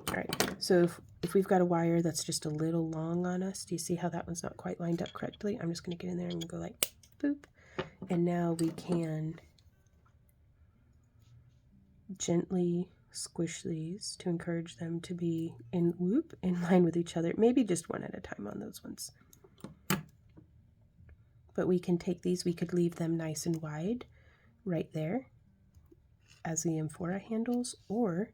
All right, so if we've got a wire that's just a little long on us, do you see how that one's not quite lined up correctly? I'm just gonna get in there and go like, boop. And now we can gently squish these to encourage them to be in line with each other. Maybe just one at a time on those ones. But we can take these, we could leave them nice and wide right there as the Amphora handles, or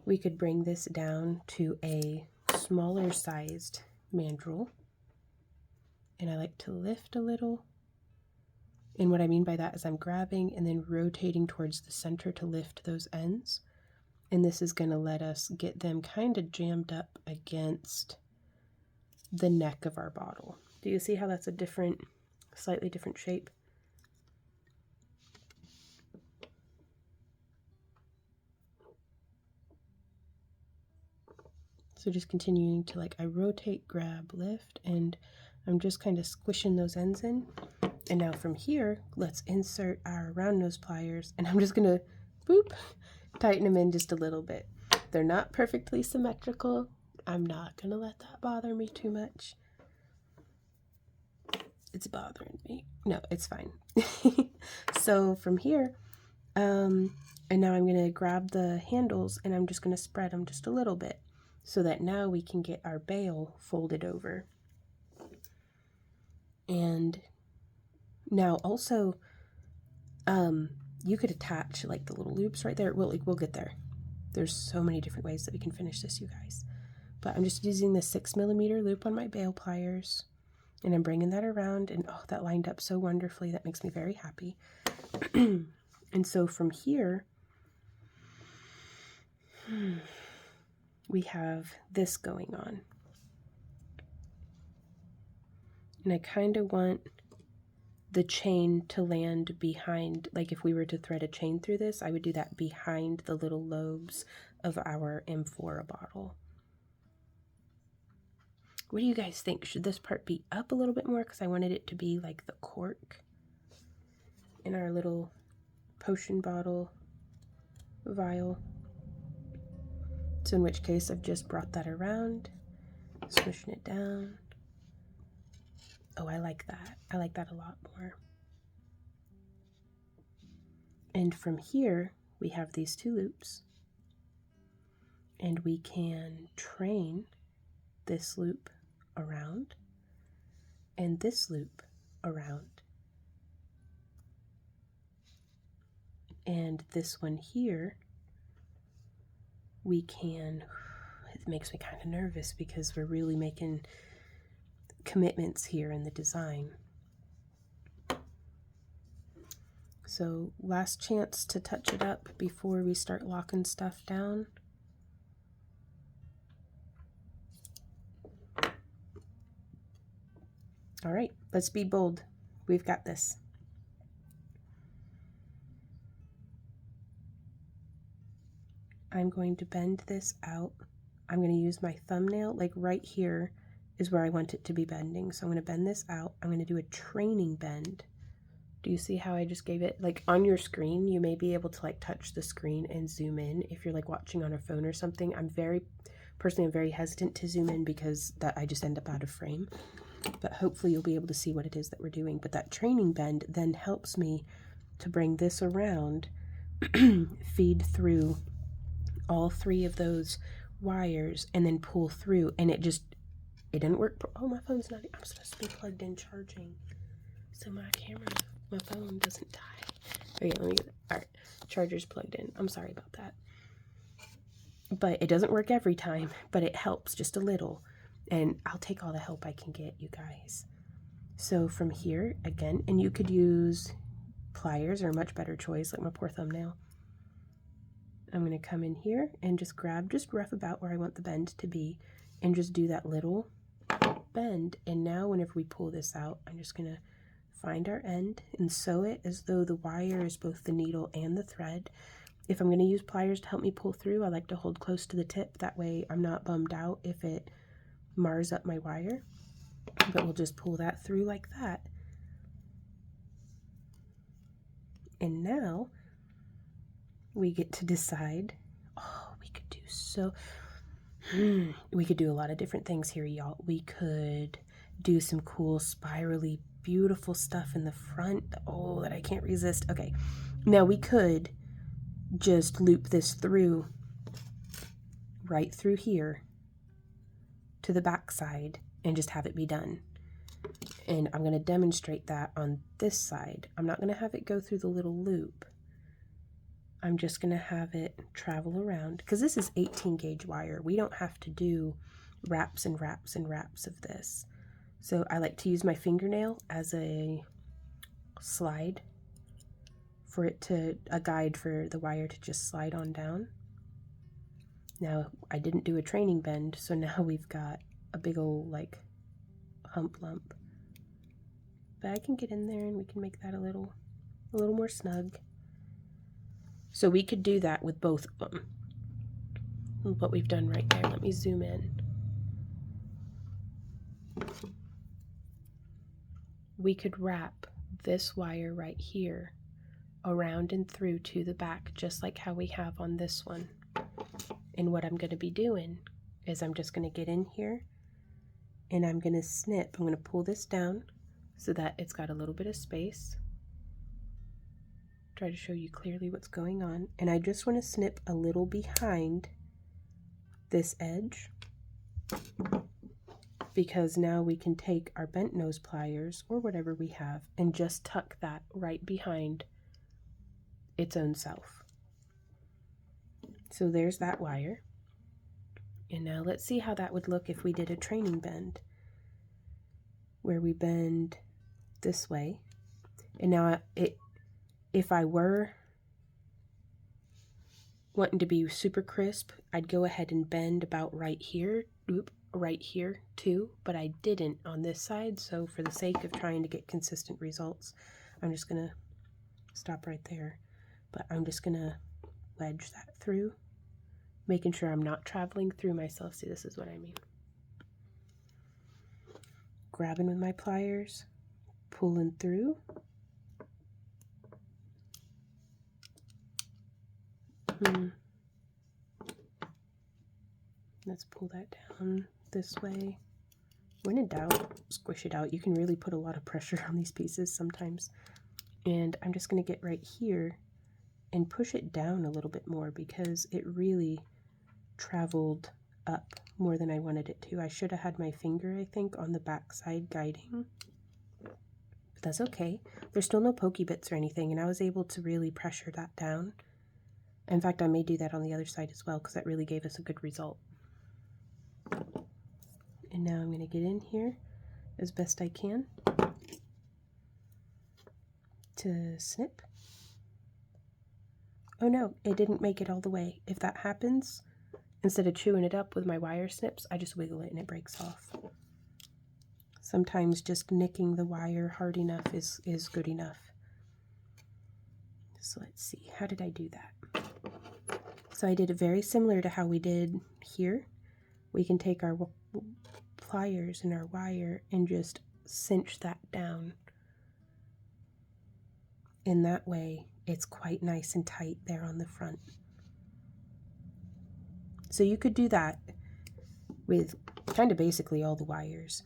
we could bring this down to a smaller sized mandrel. And I like to lift a little. And what I mean by that is I'm grabbing and then rotating towards the center to lift those ends. And this is going to let us get them kind of jammed up against the neck of our bottle. Do you see how that's a different, slightly different shape? So just continuing to I rotate, grab, lift, and I'm just kind of squishing those ends in. And now from here, let's insert our round nose pliers, and I'm just gonna, boop, tighten them in just a little bit. They're not perfectly symmetrical. I'm not gonna let that bother me too much. It's bothering me. No, it's fine. So from here, and now I'm gonna grab the handles and I'm just gonna spread them just a little bit so that now we can get our bail folded over. And now also, you could attach like the little loops right there. We'll get there. There's so many different ways that we can finish this, you guys. But I'm just using the 6mm loop on my bail pliers, and I'm bringing that around, and oh, that lined up so wonderfully. That makes me very happy. And so from here, we have this going on. And I kind of want the chain to land behind, like if we were to thread a chain through this, I would do that behind the little lobes of our Amphora bottle. What do you guys think? Should this part be up a little bit more? Because I wanted it to be like the cork in our little potion bottle vial. So in which case I've just brought that around, squishing it down. Oh, I like that. I like that a lot more. And from here, we have these two loops. And we can train this loop around and this loop around. And this one here, we can, it makes me kind of nervous because we're really making commitments here in the design. So last chance to touch it up before we start locking stuff down. All right, let's be bold. We've got this. I'm going to bend this out. I'm going to use my thumbnail, like right here is where I want it to be bending. So I'm going to bend this out. I'm going to do a training bend. Do you see how I just gave it, like on your screen, you may be able to like touch the screen and zoom in if you're like watching on a phone or something. I'm very hesitant to zoom in because that I just end up out of frame. But hopefully you'll be able to see what it is that we're doing. But that training bend then helps me to bring this around, feed through all three of those wires, and then pull through. And it didn't work. Oh, my phone's not, I'm supposed to be plugged in charging, so my phone doesn't die. Okay, let me get it. All right, charger's plugged in. I'm sorry about that. But it doesn't work every time, but it helps just a little. And I'll take all the help I can get, you guys. So from here, again, and you could use pliers, are a much better choice, like my poor thumbnail. I'm going to come in here and just grab, just rough about where I want the bend to be, and just do that little bend. And now whenever we pull this out, I'm just going to find our end and sew it as though the wire is both the needle and the thread. If I'm going to use pliers to help me pull through, I like to hold close to the tip. That way I'm not bummed out if it mars up my wire. But we'll just pull that through like that. And now we get to decide, oh, we could do so, we could do a lot of different things here, y'all. We could do some cool spirally beautiful stuff in the front. Oh, that I can't resist. Okay, now we could just loop this through, right through here to the back side and just have it be done. And I'm going to demonstrate that on this side. I'm not going to have it go through the little loop. I'm just going to have it travel around, because this is 18 gauge wire. We don't have to do wraps and wraps and wraps of this. So I like to use my fingernail as a slide for it to, a guide for the wire to just slide on down. Now I didn't do a training bend, so now we've got a big old like hump lump. But I can get in there and we can make that a little more snug. So we could do that with both of them. What we've done right there. Let me zoom in. We could wrap this wire right here around and through to the back, just like how we have on this one. And what I'm going to be doing is I'm just going to get in here and I'm going to snip. I'm going to pull this down so that it's got a little bit of space. Try to show you clearly what's going on. And I just want to snip a little behind this edge, because now we can take our bent nose pliers or whatever we have and just tuck that right behind its own self. So there's that wire. And now let's see how that would look if we did a training bend, where we bend this way. And now if I were wanting to be super crisp, I'd go ahead and bend about right here, right here too, but I didn't on this side. So for the sake of trying to get consistent results, I'm just gonna stop right there. But I'm just gonna wedge that through, making sure I'm not traveling through myself. See, this is what I mean. Grabbing with my pliers, pulling through. Let's pull that down this way. When in doubt, squish it out. You can really put a lot of pressure on these pieces sometimes. And I'm just going to get right here and push it down a little bit more, because it really traveled up more than I wanted it to. I should have had my finger, I think, on the back side guiding. But that's okay. There's still no pokey bits or anything, and I was able to really pressure that down. In fact, I may do that on the other side as well, because that really gave us a good result. And now I'm going to get in here as best I can to snip. Oh no, it didn't make it all the way. If that happens, instead of chewing it up with my wire snips, I just wiggle it and it breaks off. Sometimes just nicking the wire hard enough is good enough. So let's see, how did I do that? So I did it very similar to how we did here. We can take our pliers and our wire and just cinch that down. In that way, it's quite nice and tight there on the front. So you could do that with kind of basically all the wires.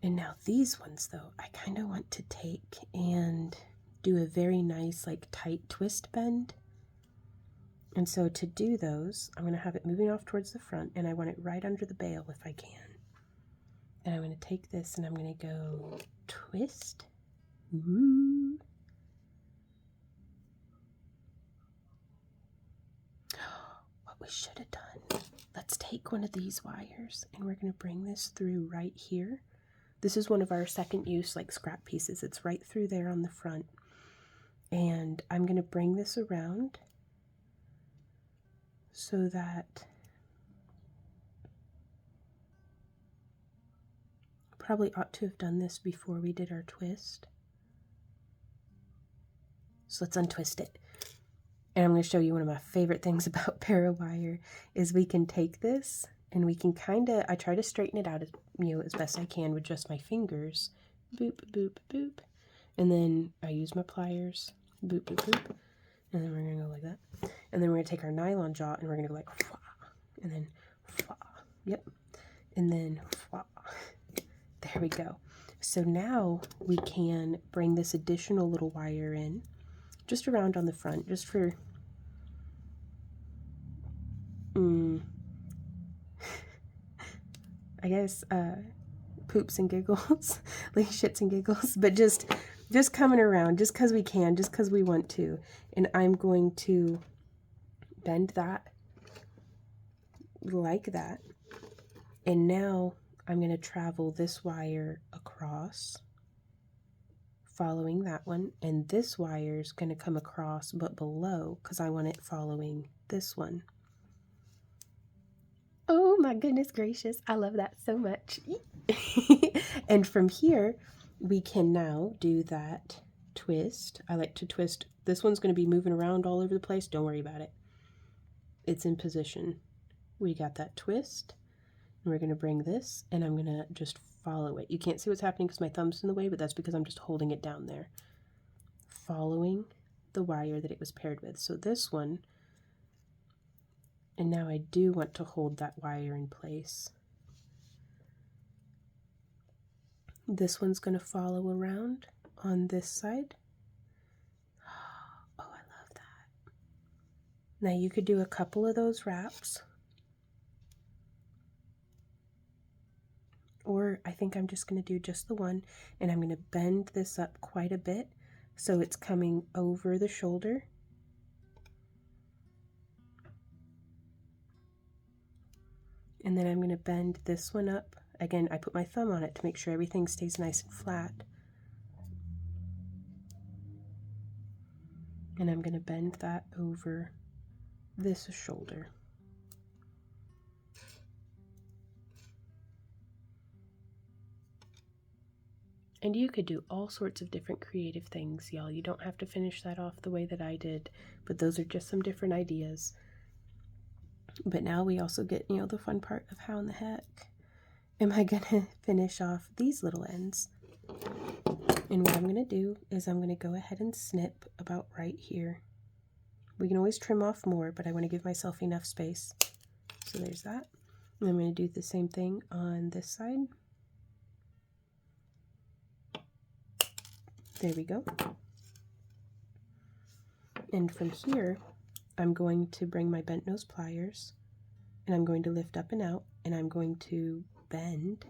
And now these ones though, I kind of want to take and do a very nice like tight twist bend. And so to do those, I'm going to have it moving off towards the front, and I want it right under the bail if I can. And I'm going to take this and I'm going to go twist. Ooh. what we should have done. Let's take one of these wires and we're going to bring this through right here. This is one of our second use like scrap pieces. It's right through there on the front. And I'm going to bring this around so that probably ought to have done this before we did our twist. So let's untwist it. And I'm going to show you one of my favorite things about Parawire is we can take this and we can kind of, I try to straighten it out as, as best I can with just my fingers. Boop, boop, boop. And then I use my pliers. Boop, boop, boop. And then we're going to go like that. And then we're going to take our nylon jaw and we're going to go like, fwa, and then fwa. Yep. And then fwa. There we go. So now we can bring this additional little wire in, just around on the front, just for, I guess, poops and giggles, like shits and giggles, but just coming around, just because we can, just because we want to. And I'm going to bend that like that. And now I'm going to travel this wire across, following that one, and this wire is going to come across but below because I want it following this one. Oh my goodness gracious, I love that so much. And from here we can now do that twist. I like to twist. This one's going to be moving around all over the place. Don't worry about it. It's in position. We got that twist. And we're going to bring this and I'm going to just follow it. You can't see what's happening because my thumb's in the way, but that's because I'm just holding it down there. Following the wire that it was paired with. So this one, and now I do want to hold that wire in place. This one's going to follow around on this side. Oh, I love that. Now you could do a couple of those wraps. Or I think I'm just going to do just the one, and I'm going to bend this up quite a bit so it's coming over the shoulder. And then I'm going to bend this one up. Again, I put my thumb on it to make sure everything stays nice and flat. And I'm going to bend that over this shoulder. And you could do all sorts of different creative things, y'all. You don't have to finish that off the way that I did, but those are just some different ideas. But now we also get, the fun part of how in the heck am I gonna finish off these little ends. And what I'm gonna do is I'm gonna go ahead and snip about right here. We can always trim off more, but I want to give myself enough space. So there's that. And I'm gonna do the same thing on this side. There we go. And from here, I'm going to bring my bent nose pliers and I'm going to lift up and out and I'm going to bend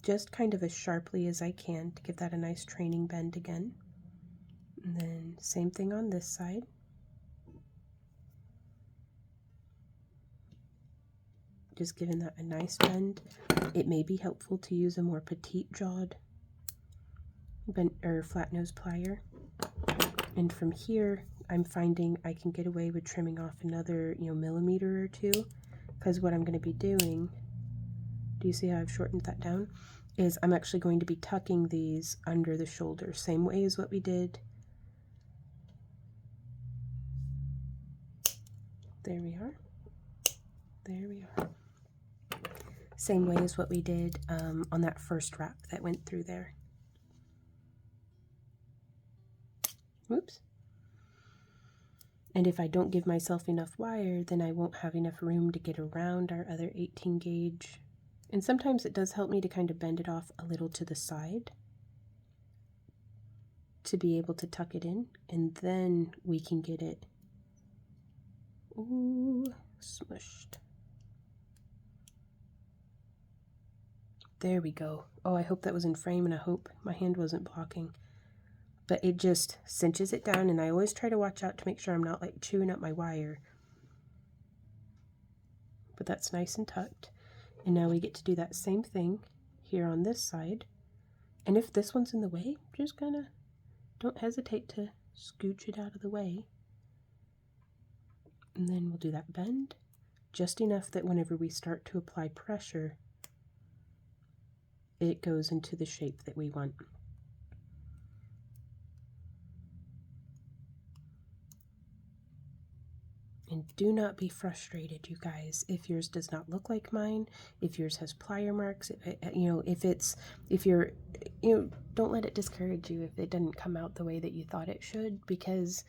just kind of as sharply as I can to give that a nice training bend again. And then same thing on this side. Just giving that a nice bend. It may be helpful to use a more petite jawed bent or flat nose plier. And from here I'm finding I can get away with trimming off another millimeter or two, because what I'm going to be doing, do you see how I've shortened that down, is I'm actually going to be tucking these under the shoulder, same way as what we did. There we are. There we are. Same way as what we did on that first wrap that went through there. Whoops. And if I don't give myself enough wire, then I won't have enough room to get around our other 18 gauge. And sometimes it does help me to kind of bend it off a little to the side to be able to tuck it in, and then we can get it, ooh, smushed. There we go. Oh, I hope that was in frame and I hope my hand wasn't blocking. But it just cinches it down, and I always try to watch out to make sure I'm not like chewing up my wire. but that's nice and tucked. And now we get to do that same thing here on this side. And if this one's in the way, just kind of don't hesitate to scooch it out of the way. And then we'll do that bend, just enough that whenever we start to apply pressure, it goes into the shape that we want. And do not be frustrated, you guys, if yours does not look like mine, if yours has plier marks, you know, if you're, you know, don't let it discourage you if it didn't come out the way that you thought it should, because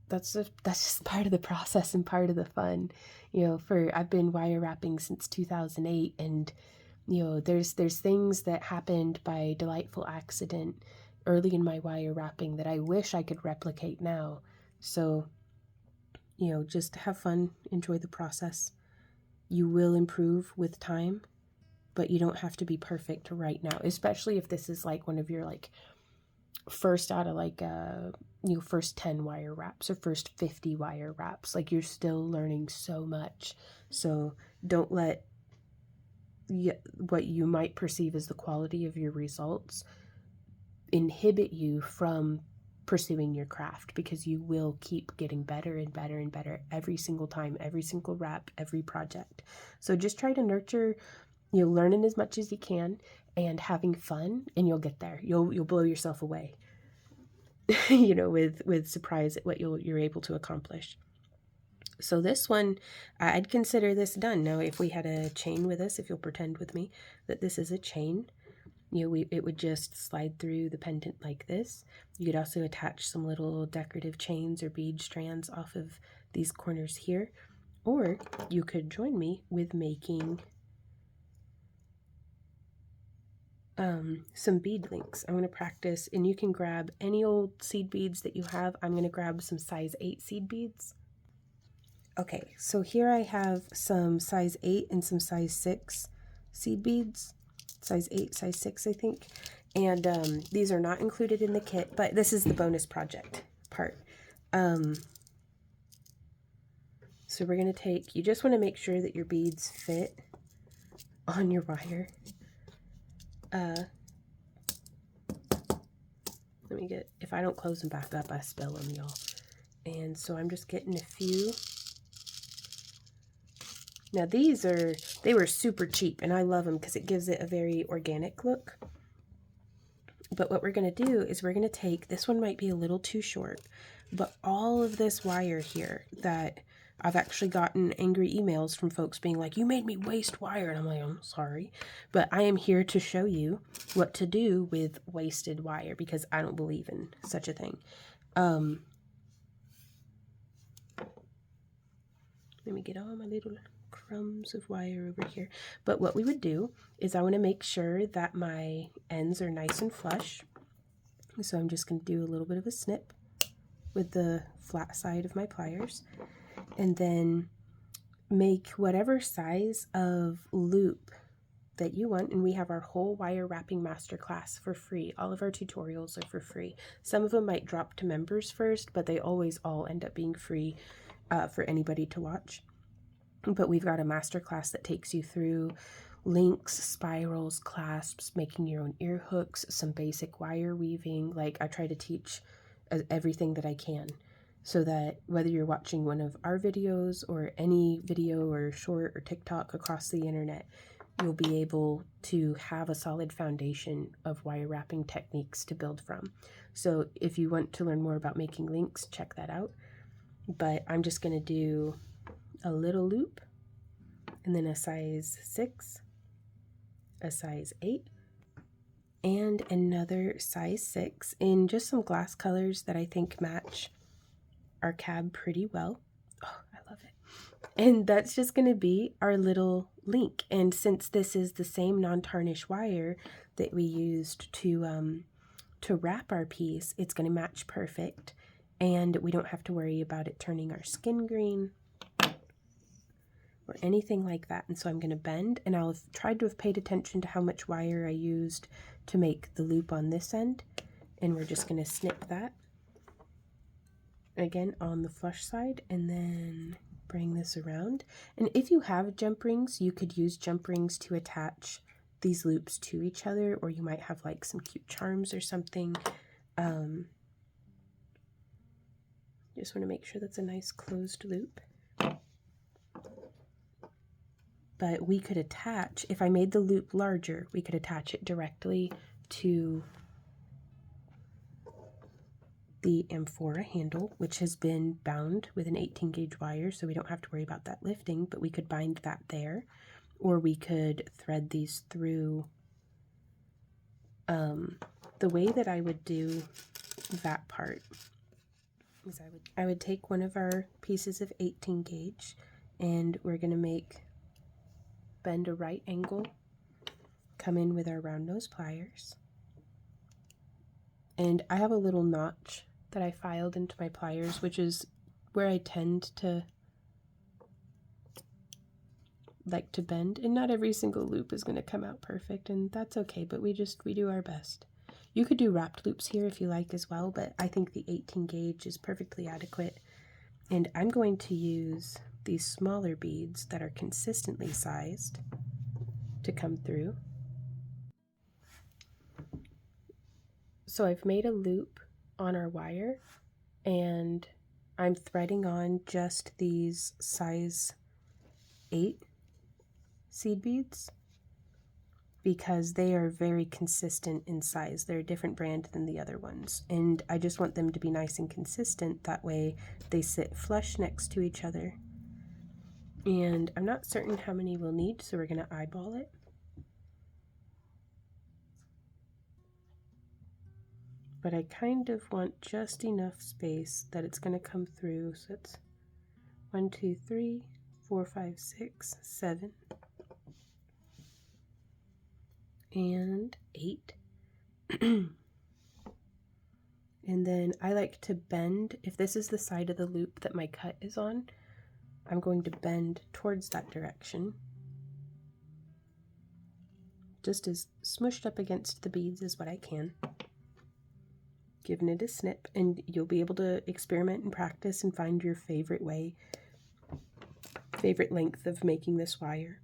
that's just part of the process and part of the fun. You know, I've been wire wrapping since 2008, and you know, there's things that happened by delightful accident early in my wire wrapping that I wish I could replicate now. So, you know, just have fun, enjoy the process. You will improve with time, but you don't have to be perfect right now, especially if this is like one of your like first out of like you know, first 10 wire wraps or first 50 wire wraps. Like, you're still learning so much. So don't let what you might perceive as the quality of your results inhibit you from pursuing your craft, because you will keep getting better and better and better every single time, every single wrap, every project. So just try to nurture, you know, learning as much as you can and having fun, and you'll get there. You'll blow yourself away, you know, with surprise at what you're able to accomplish. So this one, I'd consider this done. Now, if we had a chain with us, if you'll pretend with me that this is a chain, you know, it would just slide through the pendant like this. You could also attach some little decorative chains or bead strands off of these corners here, or you could join me with making some bead links. I'm going to practice, and you can grab any old seed beads that you have. I'm going to grab some size 8 seed beads. Okay, so here I have some size 8 and some size 6 seed beads. Size 8, size 6, I think. And these are not included in the kit, but this is the bonus project part. So we're going to take, you just want to make sure that your beads fit on your wire. Let me get, if I don't close them back up, I spill them, y'all. And so I'm just getting a few. Now they were super cheap, and I love them because it gives it a very organic look. But what we're going to do is we're going to take, this one might be a little too short, but all of this wire here that I've actually gotten angry emails from folks being like, you made me waste wire. And I'm like, I'm sorry, but I am here to show you what to do with wasted wire, because I don't believe in such a thing. Let me get all my little crumbs of wire over here. But what we would do is I want to make sure that my ends are nice and flush. So I'm just going to do a little bit of a snip with the flat side of my pliers, and then make whatever size of loop that you want. And we have our whole wire wrapping masterclass for free. All of our tutorials are for free. Some of them might drop to members first, but they always all end up being free for anybody to watch. But we've got a masterclass that takes you through links, spirals, clasps, making your own ear hooks, some basic wire weaving. Like, I try to teach everything that I can, so that whether you're watching one of our videos or any video or short or TikTok across the internet, you'll be able to have a solid foundation of wire wrapping techniques to build from. So if you want to learn more about making links, check that out. But I'm just going to do a little loop, and then a size 6, a size 8, and another size 6 in just some glass colors that I think match our cab pretty well. Oh, I love it. And that's just going to be our little link. And since this is the same non-tarnish wire that we used to wrap our piece, it's going to match perfect, and we don't have to worry about it turning our skin green or anything like that. And so I'm going to bend, and I'll have tried to have paid attention to how much wire I used to make the loop on this end, and we're just going to snip that again on the flush side, and then bring this around. And if you have jump rings, you could use jump rings to attach these loops to each other, or you might have like some cute charms or something. Just want to make sure that's a nice closed loop. But we could attach, if I made the loop larger, we could attach it directly to the Amphora handle, which has been bound with an 18 gauge wire, so we don't have to worry about that lifting, but we could bind that there, or we could thread these through. The way that I would do that part is I would take one of our pieces of 18 gauge, and we're going to bend a right angle, come in with our round nose pliers, and I have a little notch that I filed into my pliers, which is where I tend to like to bend, and not every single loop is going to come out perfect, and that's okay, but we do our best. You could do wrapped loops here if you like as well, but I think the 18 gauge is perfectly adequate. And I'm going to use these smaller beads that are consistently sized to come through. So I've made a loop on our wire, and I'm threading on just these size 8 seed beads because they are very consistent in size. They're a different brand than the other ones, and I just want them to be nice and consistent. That way they sit flush next to each other. And I'm not certain how many we'll need, so we're going to eyeball it. But I kind of want just enough space that it's going to come through. So it's 1, 2, 3, 4, 5, 6, 7, and 8. And then I like to bend, if this is the side of the loop that my cut is on, I'm going to bend towards that direction, just as smushed up against the beads as what I can, giving it a snip, and you'll be able to experiment and practice and find your favorite length of making this wire,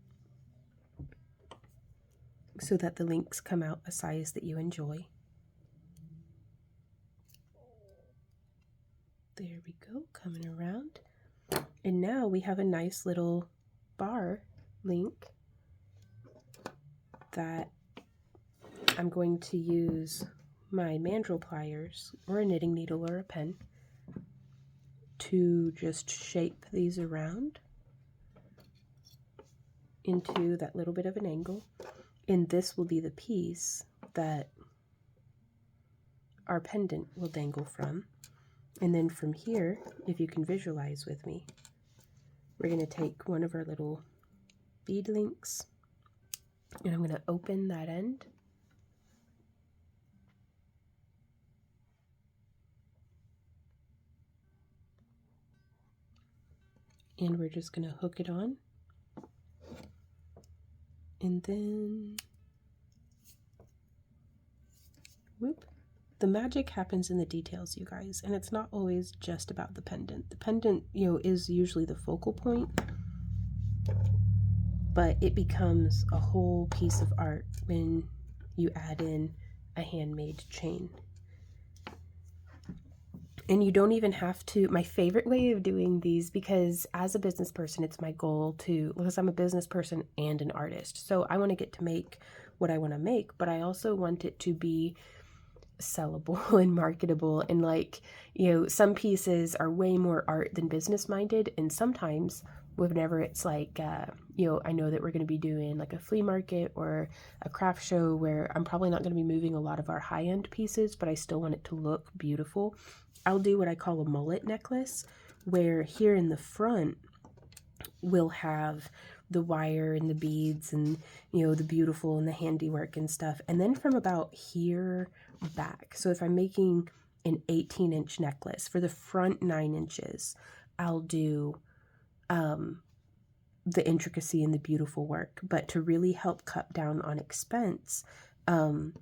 so that the links come out a size that you enjoy. There we go, coming around. And now we have a nice little bar link that I'm going to use my mandrel pliers or a knitting needle or a pen to just shape these around into that little bit of an angle. And this will be the piece that our pendant will dangle from. And then from here, if you can visualize with me, we're going to take one of our little bead links, and I'm going to open that end. And we're just going to hook it on. And then, whoop. The magic happens in the details, you guys, and it's not always just about the pendant. The pendant, is usually the focal point, but it becomes a whole piece of art when you add in a handmade chain. And you don't even have to, my favorite way of doing these, because as a business person, it's my goal because I'm a business person and an artist, so I want to get to make what I want to make, but I also want it to be sellable and marketable, and some pieces are way more art than business minded, and sometimes whenever it's I know that we're going to be doing like a flea market or a craft show where I'm probably not going to be moving a lot of our high-end pieces, but I still want it to look beautiful, I'll do what I call a mullet necklace, where here in the front we'll have the wire and the beads and the beautiful and the handiwork and stuff, and then from about here back, so if I'm making an 18-inch necklace, for the front 9 inches I'll do the intricacy and the beautiful work, but to really help cut down on expense on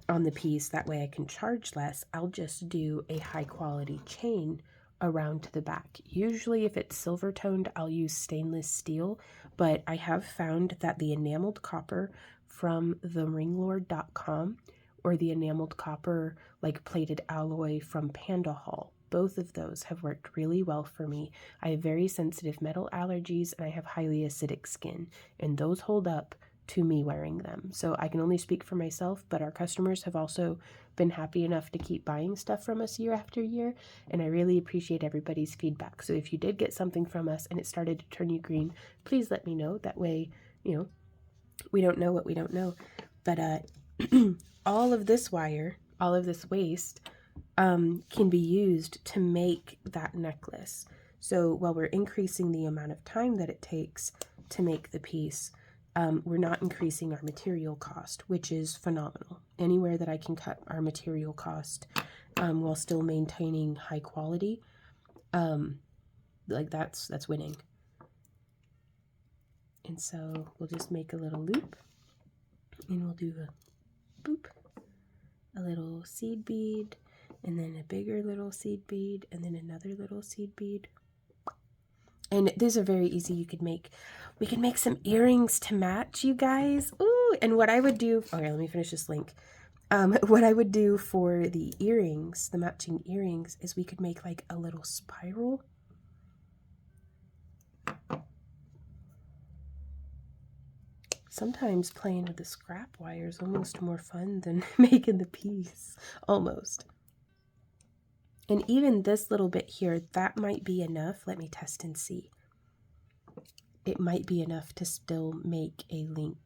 the piece, that way I can charge less, I'll just do a high quality chain around to the back. Usually if it's silver toned, I'll use stainless steel, but I have found that the enameled copper from theringlord.com or the enameled copper like plated alloy from Panda Hall, both of those have worked really well for me. I have very sensitive metal allergies and I have highly acidic skin, and those hold up to me wearing them. So I can only speak for myself, but our customers have also been happy enough to keep buying stuff from us year after year, and I really appreciate everybody's feedback. So if you did get something from us and it started to turn you green, please let me know. That way, you know, we don't know what we don't know. But all of this wire, all of this waste can be used to make that necklace. So while we're increasing the amount of time that it takes to make the piece, we're not increasing our material cost, which is phenomenal. Anywhere that I can cut our material cost while still maintaining high quality, like that's winning. And so we'll just make a little loop, and we'll do a boop, a little seed bead, and then a bigger little seed bead, and then another little seed bead. And these are very easy. We can make some earrings to match, you guys. Ooh, and what I would do, okay, let me finish this link. What I would do for the earrings, the matching earrings, is we could make like a little spiral. Sometimes playing with the scrap wire is almost more fun than making the piece, almost. And even this little bit here, that might be enough. Let me test and see. It might be enough to still make a link.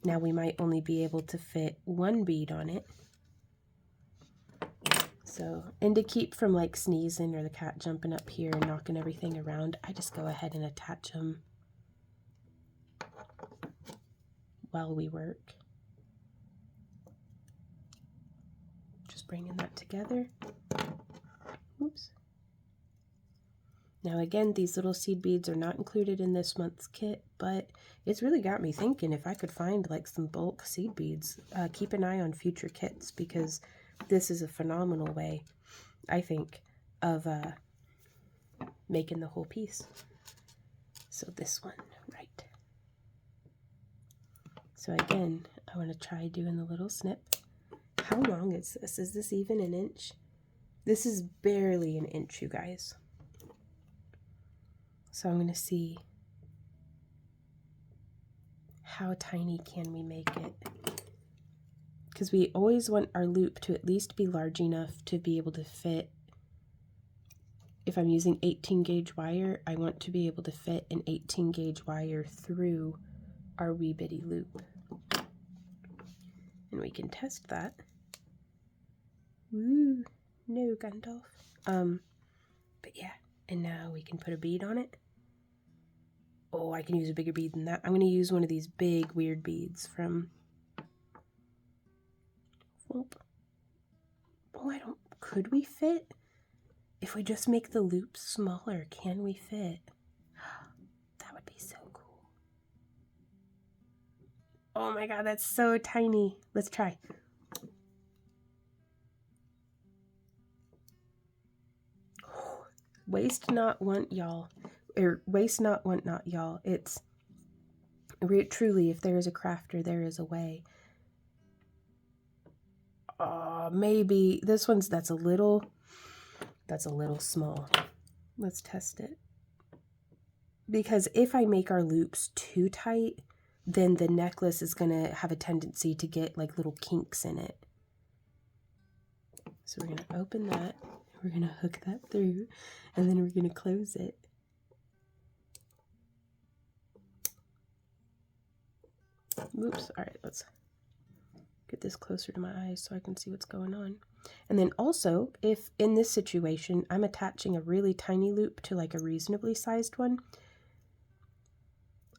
Now we might only be able to fit one bead on it. So, and to keep from like sneezing or the cat jumping up here and knocking everything around, I just go ahead and attach them while we work. Bringing that together. Oops. Now again, these little seed beads are not included in this month's kit, but it's really got me thinking if I could find like some bulk seed beads. Keep an eye on future kits, because this is a phenomenal way, I think, of making the whole piece. So this one, right. So again, I want to try doing the little snip. How long is this? Is this even an inch? This is barely an inch, you guys. So I'm going to see how tiny can we make it. Because we always want our loop to at least be large enough to be able to fit. If I'm using 18 gauge wire, I want to be able to fit an 18 gauge wire through our wee bitty loop. And we can test that. Woo, no, Gandalf. But yeah, and now we can put a bead on it. Oh, I can use a bigger bead than that. I'm going to use one of these big weird beads from... Oh, could we fit? If we just make the loops smaller, can we fit? That would be so cool. Oh my god, that's so tiny. Let's try. Waste not, want y'all. Or waste not, want not, y'all. It's truly, if there is a crafter, there is a way. Maybe this one's, that's a little small. Let's test it. Because if I make our loops too tight, then the necklace is going to have a tendency to get like little kinks in it. So we're going to open that. We're going to hook that through, and then we're going to close it. Oops, all right, let's get this closer to my eyes so I can see what's going on. And then also, if in this situation, I'm attaching a really tiny loop to like a reasonably sized one,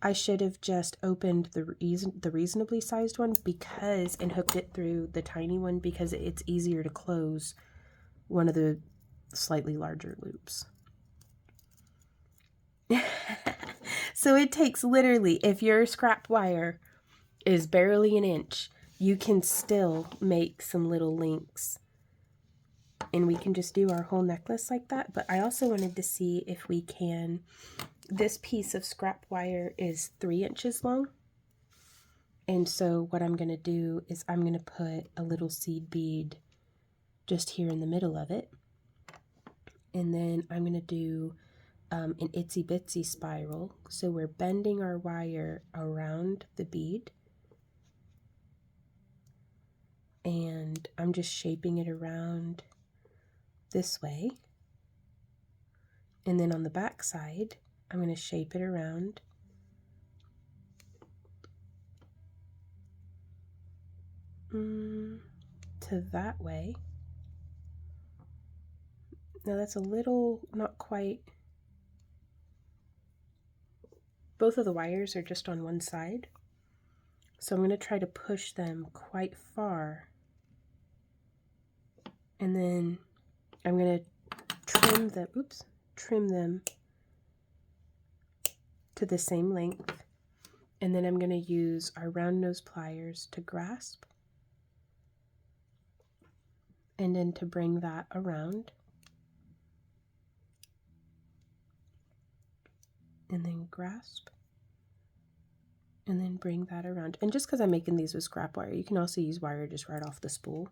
I should have just opened the reasonably sized one and hooked it through the tiny one, because it's easier to close one of the slightly larger loops. So it takes literally, if your scrap wire is barely an inch, you can still make some little links. and we can just do our whole necklace like that. But I also wanted to see if we can, this piece of scrap wire is 3 inches long. And so what I'm going to do is I'm going to put a little seed bead just here in the middle of it. And then I'm going to do an itsy bitsy spiral. So we're bending our wire around the bead. And I'm just shaping it around this way. And then on the back side, I'm going to shape it around to that way. Now that's a little, not quite, both of the wires are just on one side. So I'm going to try to push them quite far. And then I'm going to trim them to the same length. And then I'm going to use our round nose pliers to grasp. And then to bring that around. And then grasp. And then bring that around. And just because I'm making these with scrap wire, you can also use wire just right off the spool.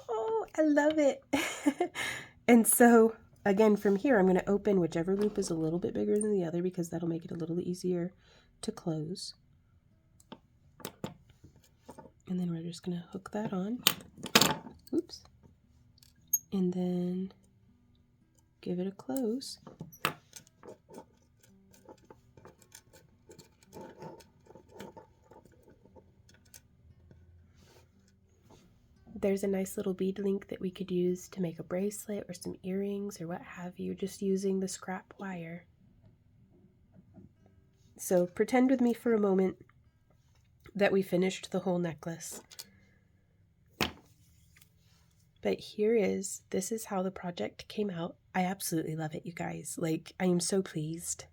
Oh, I love it. And so, again, from here, I'm going to open whichever loop is a little bit bigger than the other because that'll make it a little easier to close. And then we're just going to hook that on. Oops. And then give it a close. There's a nice little bead link that we could use to make a bracelet or some earrings or what have you, just using the scrap wire. So pretend with me for a moment that we finished the whole necklace. But this is how the project came out. I absolutely love it, you guys. Like, I am so pleased.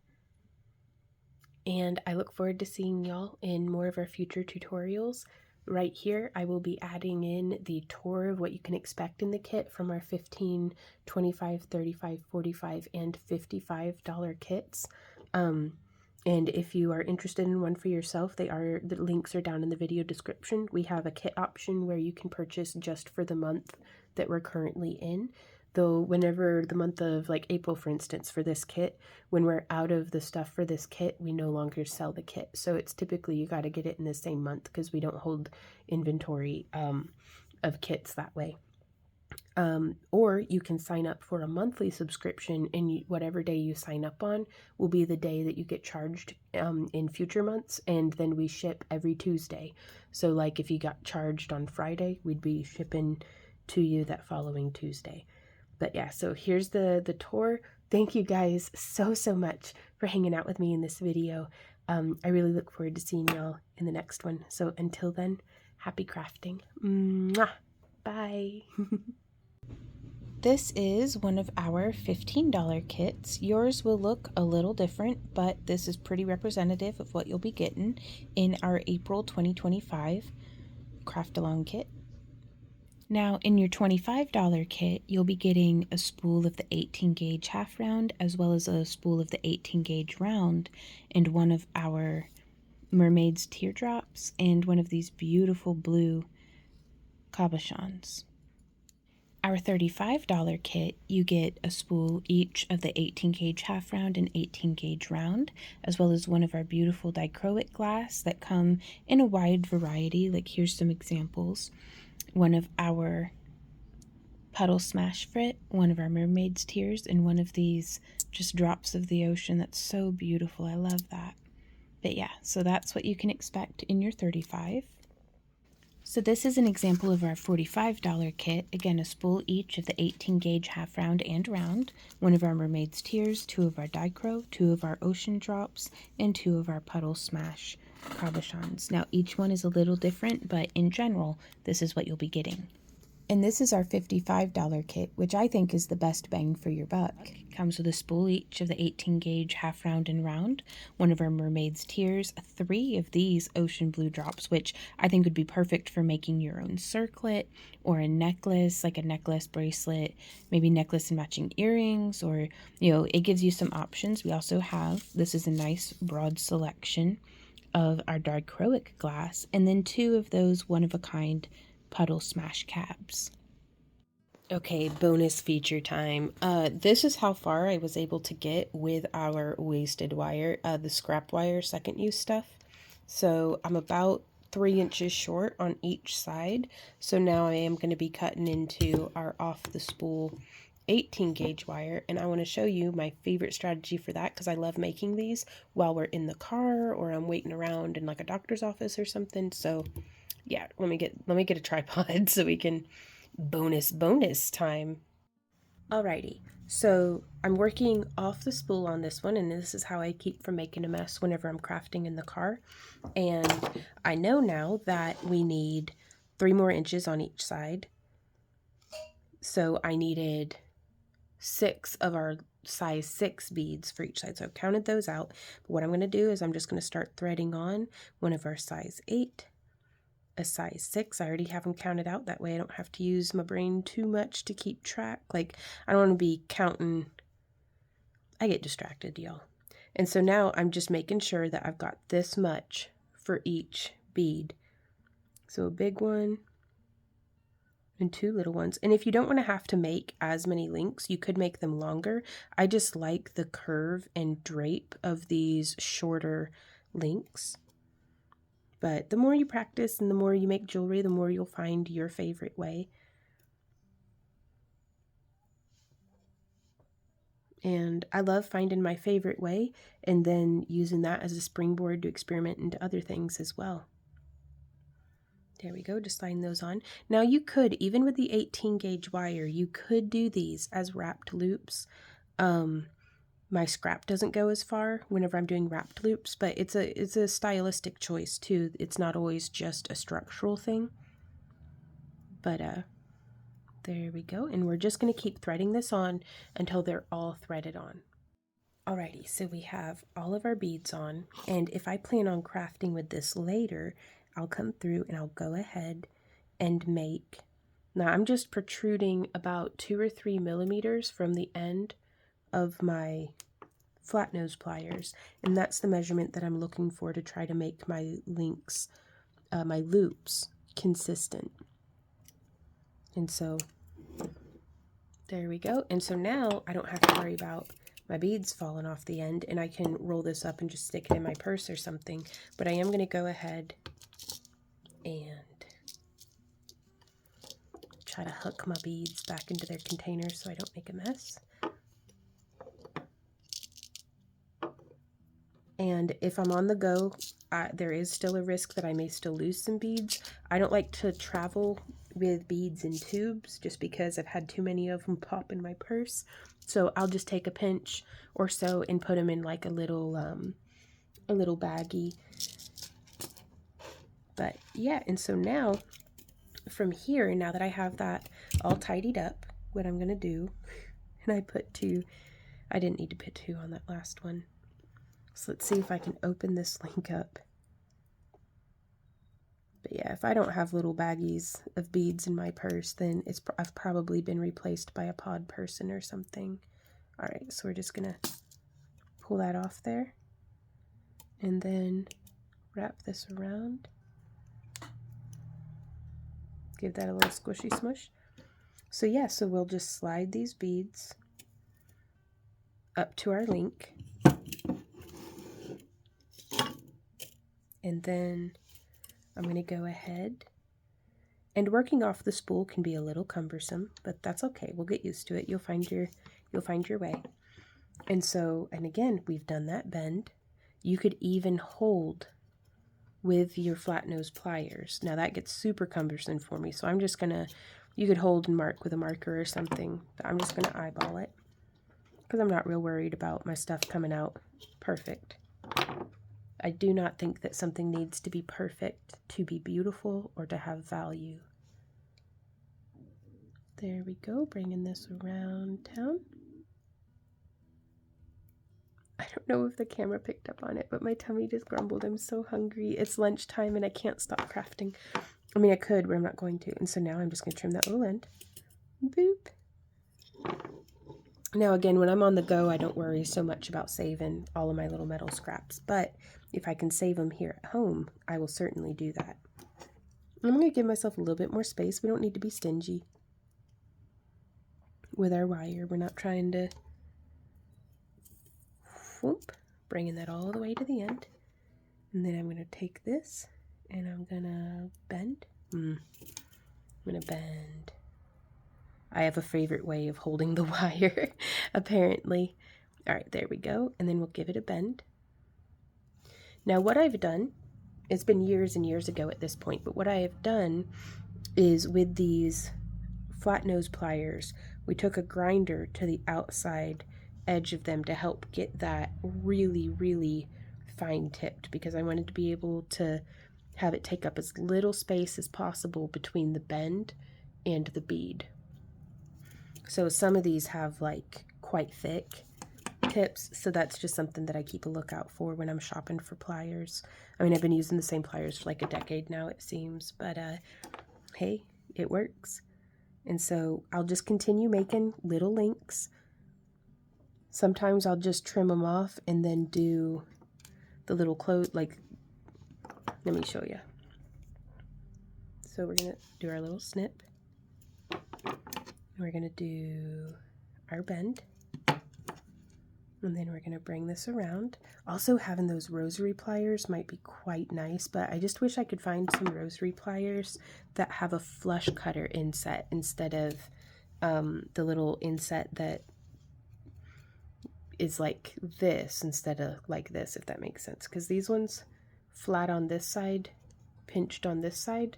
And I look forward to seeing y'all in more of our future tutorials. Right here, I will be adding in the tour of what you can expect in the kit from our $15, $25, $35, $45, and $55 kits. And if you are interested in one for yourself, the links are down in the video description. We have a kit option where you can purchase just for the month that we're currently in. Though whenever the month of like April, for instance, for this kit, when we're out of the stuff for this kit, we no longer sell the kit. So it's typically you got to get it in the same month because we don't hold inventory of kits that way. Or you can sign up for a monthly subscription, and whatever day you sign up on will be the day that you get charged in future months, and then we ship every Tuesday. So like if you got charged on Friday, we'd be shipping to you that following Tuesday. But yeah, so here's the tour. Thank you guys so much for hanging out with me in this video. I really look forward to seeing y'all in the next one. So until then, happy crafting. Mwah! Bye. This is one of our $15 kits. Yours will look a little different, but this is pretty representative of what you'll be getting in our April 2025 craft along kit. Now in your $25 kit, you'll be getting a spool of the 18 gauge half round as well as a spool of the 18 gauge round and one of our mermaid's teardrops and one of these beautiful blue cabochons. Our $35 kit, you get a spool each of the 18 gauge half round and 18 gauge round, as well as one of our beautiful dichroic glass that come in a wide variety. Like here's some examples. One of our puddle smash frit, one of our mermaid's tears, and one of these just drops of the ocean. That's so beautiful. I love that. But yeah, so that's what you can expect in your 35. So this is an example of our $45 kit. Again, a spool each of the 18 gauge half round and round, one of our mermaid's tears, two of our dichro, two of our ocean drops, and two of our puddle smash cabochons. Now each one is a little different, but in general, this is what you'll be getting. And this is our $55 kit, which I think is the best bang for your buck. Comes with a spool, each of the 18 gauge half round and round, one of our mermaid's tears, 3 of these ocean blue drops, which I think would be perfect for making your own circlet or a necklace, like a necklace bracelet, maybe necklace and matching earrings, or, you know, it gives you some options. We also have, this is a nice broad selection of our dichroic glass, and then 2 of those one-of-a-kind puddle smash cabs. Okay, bonus feature time. This is how far I was able to get with our wasted wire, the scrap wire second use stuff. So I'm about 3 inches short on each side. So now I am going to be cutting into our off the spool 18 gauge wire, and I want to show you my favorite strategy for that, because I love making these while we're in the car or I'm waiting around in like a doctor's office or something. So yeah, let me get a tripod so we can bonus time. Alrighty, so I'm working off the spool on this one, and this is how I keep from making a mess whenever I'm crafting in the car. And I know now that we need 3 more inches on each side. So I needed 6 of our size 6 beads for each side. So I've counted those out. But what I'm going to do is I'm just going to start threading on one of our size 8, a size 6. I already have them counted out. That way I don't have to use my brain too much to keep track. Like, I don't want to be counting. I get distracted, y'all. And so now I'm just making sure that I've got this much for each bead. So a big one and 2 little ones. And if you don't want to have to make as many links, you could make them longer. I just like the curve and drape of these shorter links. But the more you practice and the more you make jewelry, the more you'll find your favorite way. And I love finding my favorite way and then using that as a springboard to experiment into other things as well. There we go, just sliding those on. Now you could, even with the 18 gauge wire, you could do these as wrapped loops. My scrap doesn't go as far whenever I'm doing wrapped loops, but it's a stylistic choice too. It's not always just a structural thing. But there we go. And we're just going to keep threading this on until they're all threaded on. Alrighty, so we have all of our beads on, and if I plan on crafting with this later, I'll come through and I'll go ahead and make, now I'm just protruding about 2 or 3 millimeters from the end of my flat nose pliers, and that's the measurement that I'm looking for to try to make my links, my loops, consistent. And so there we go. And so now I don't have to worry about my beads falling off the end, and I can roll this up and just stick it in my purse or something. But I am going to go ahead and try to hook my beads back into their containers so I don't make a mess. And if I'm on the go, there is still a risk that I may still lose some beads. I don't like to travel with beads in tubes just because I've had too many of them pop in my purse. So I'll just take a pinch or so and put them in like a little baggie. But yeah, and so now from here, now that I have that all tidied up, what I'm gonna do, and I put 2, I didn't need to put 2 on that last one. So let's see if I can open this link up. But yeah, if I don't have little baggies of beads in my purse, then I've probably been replaced by a pod person or something. All right, so we're just gonna pull that off there and then wrap this around. Give that a little squishy smush. So yeah, so we'll just slide these beads up to our link. And then I'm going to go ahead, and working off the spool can be a little cumbersome, but that's okay. We'll get used to it. You'll find your way. And so, and again, we've done that bend. You could even hold with your flat nose pliers. Now that gets super cumbersome for me, so I'm just going to, you could hold and mark with a marker or something, but I'm just going to eyeball it because I'm not real worried about my stuff coming out perfect. I do not think that something needs to be perfect to be beautiful or to have value. There we go, bringing this around town. I don't know if the camera picked up on it, but my tummy just grumbled. I'm so hungry. It's lunchtime and I can't stop crafting. I mean, I could, but I'm not going to. And so now I'm just going to trim that little end. Boop. Now again, when I'm on the go, I don't worry so much about saving all of my little metal scraps. But if I can save them here at home, I will certainly do that. I'm going to give myself a little bit more space. We don't need to be stingy with our wire. We're not trying to... Whoop, bringing that all the way to the end. And then I'm going to take this and I'm going to bend. I'm going to bend. I have a favorite way of holding the wire, apparently. All right, there we go. And then we'll give it a bend. Now what I've done, it's been years and years ago at this point, but what I have done is with these flat nose pliers, we took a grinder to the outside edge of them to help get that really, really fine tipped, because I wanted to be able to have it take up as little space as possible between the bend and the bead. So some of these have like quite thick tips, so that's just something that I keep a lookout for when I'm shopping for pliers. I mean, I've been using the same pliers for like a decade now, it seems, but hey, it works. And so I'll just continue making little links. Sometimes I'll just trim them off and then do the little close, like, let me show you. So we're going to do our little snip. We're going to do our bend. And then we're going to bring this around. Also, having those rosary pliers might be quite nice, but I just wish I could find some rosary pliers that have a flush cutter inset instead of the little inset that is like this instead of like this, if that makes sense. Because these ones flat on this side, pinched on this side.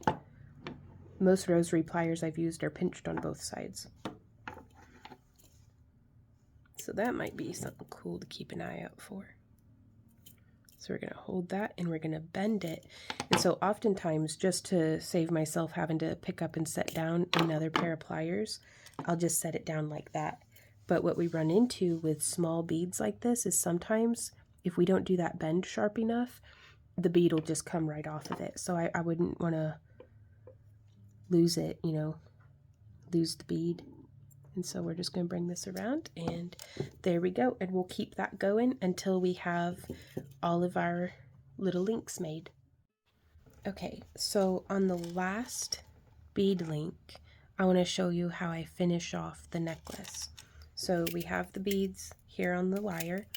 Most rosary pliers I've used are pinched on both sides. So that might be something cool to keep an eye out for. So we're going to hold that and we're going to bend it. And so oftentimes, just to save myself having to pick up and set down another pair of pliers, I'll just set it down like that. But what we run into with small beads like this is sometimes if we don't do that bend sharp enough, the bead will just come right off of it. So I wouldn't want to lose it, you know, lose the bead. And so we're just going to bring this around and there we go. And we'll keep that going until we have all of our little links made. Okay, so on the last bead link, I want to show you how I finish off the necklace. So we have the beads here on the wire.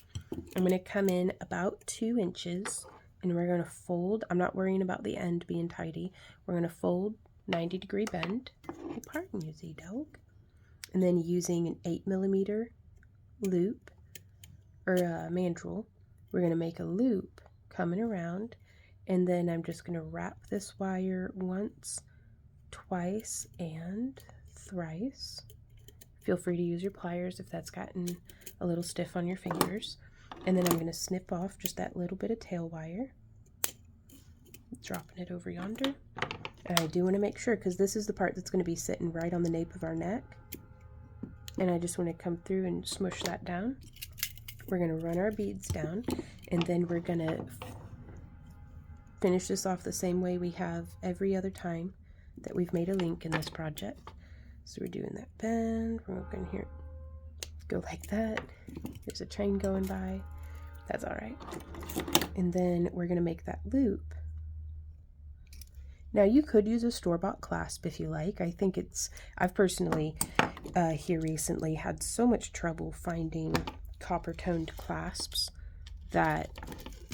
I'm going to come in about 2 inches and we're going to fold. I'm not worrying about the end being tidy. We're going to fold 90-degree bend. Hey, pardon you, Z-Dog. And then using an 8mm loop or a mandrel, we're going to make a loop coming around, and then I'm just going to wrap this wire once, twice, and thrice. Feel free to use your pliers if that's gotten a little stiff on your fingers. And then I'm going to snip off just that little bit of tail wire, dropping it over yonder. And I do want to make sure, because this is the part that's going to be sitting right on the nape of our neck. And I just want to come through and smush that down. We're going to run our beads down, and then we're going to finish this off the same way we have every other time that we've made a link in this project. So we're doing that bend. We're going here, go like that. There's a train going by. That's all right. And then we're going to make that loop. Now you could use a store-bought clasp if you like. I think I've personally here recently had so much trouble finding copper-toned clasps that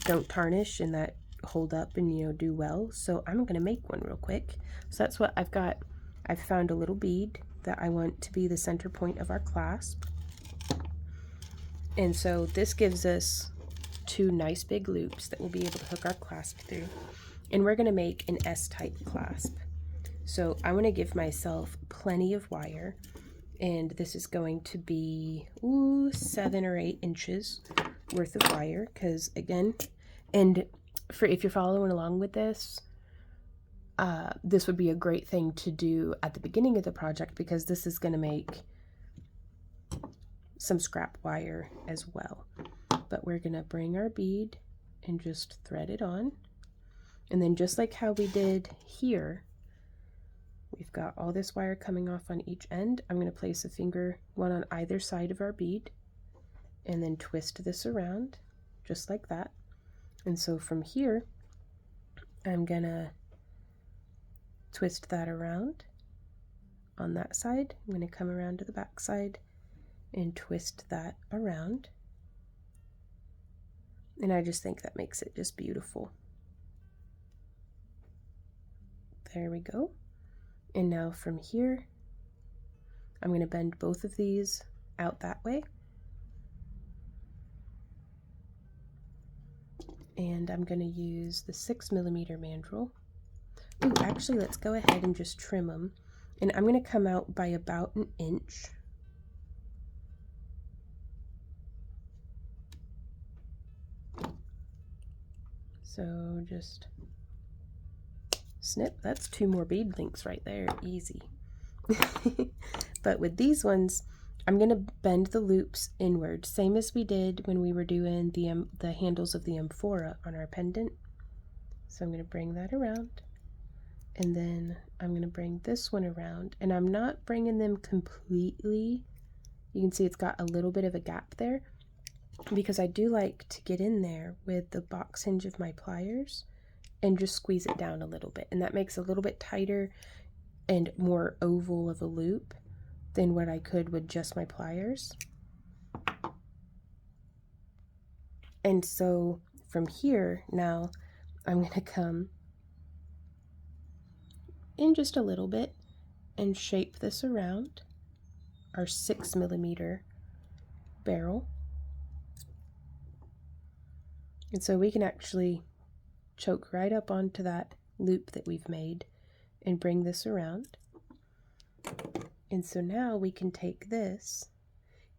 don't tarnish and that hold up and, you know, do well. So I'm going to make one real quick. So that's what I've got. I've found a little bead that I want to be the center point of our clasp. And so this gives us 2 nice big loops that we'll be able to hook our clasp through. And we're going to make an S-type clasp. So I want to give myself plenty of wire. And this is going to be 7 or 8 inches worth of wire. Because again, and if you're following along with this, this would be a great thing to do at the beginning of the project, because this is going to make some scrap wire as well. But we're going to bring our bead and just thread it on. And then just like how we did here, we've got all this wire coming off on each end. I'm going to place a finger, one on either side of our bead, and then twist this around just like that. And so from here, I'm going to twist that around on that side. I'm going to come around to the back side and twist that around. And I just think that makes it just beautiful. There we go. And now from here, I'm going to bend both of these out that way. And I'm going to use the 6mm mandrel. Ooh, actually, let's go ahead and just trim them. And I'm going to come out by about an inch. So just snip. That's 2 more bead links right there. Easy. But with these ones, I'm going to bend the loops inward, same as we did when we were doing the handles of the amphora on our pendant. So I'm going to bring that around, and then I'm going to bring this one around, and I'm not bringing them completely. You can see it's got a little bit of a gap there, because I do like to get in there with the box hinge of my pliers and just squeeze it down a little bit, and that makes a little bit tighter and more oval of a loop than what I could with just my pliers. And so from here, now I'm going to come in just a little bit and shape this around our 6mm barrel. And so we can actually choke right up onto that loop that we've made and bring this around. And so now we can take this.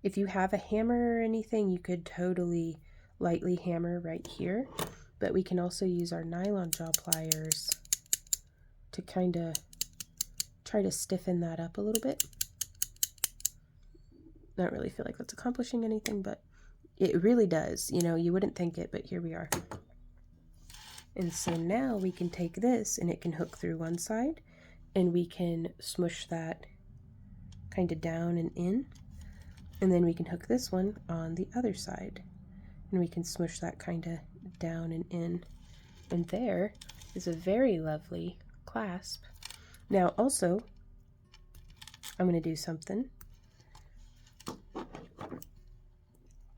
If you have a hammer or anything, you could totally lightly hammer right here, but we can also use our nylon jaw pliers to kind of try to stiffen that up a little bit. I don't really feel like that's accomplishing anything, but it really does. You know, you wouldn't think it, but here we are. And so now we can take this, and it can hook through one side, and we can smush that kind of down and in, and then we can hook this one on the other side, and we can smush that kind of down and in, and there is a very lovely clasp. Now also, I'm going to do something.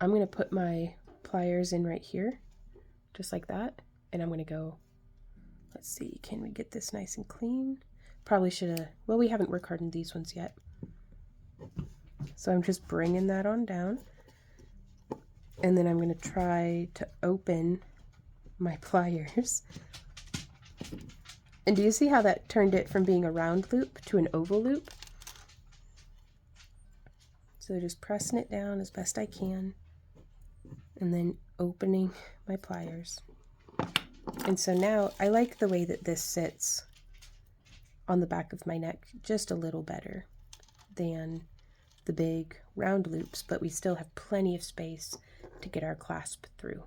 I'm going to put my pliers in right here, just like that, and I'm going to go, let's see, can we get this nice and clean? Probably should have, well, we haven't work hardened these ones yet. So I'm just bringing that on down, and then I'm going to try to open my pliers. And do you see how that turned it from being a round loop to an oval loop? So just pressing it down as best I can, and then opening my pliers. And so now I like the way that this sits on the back of my neck just a little better than the big round loops, but we still have plenty of space to get our clasp through.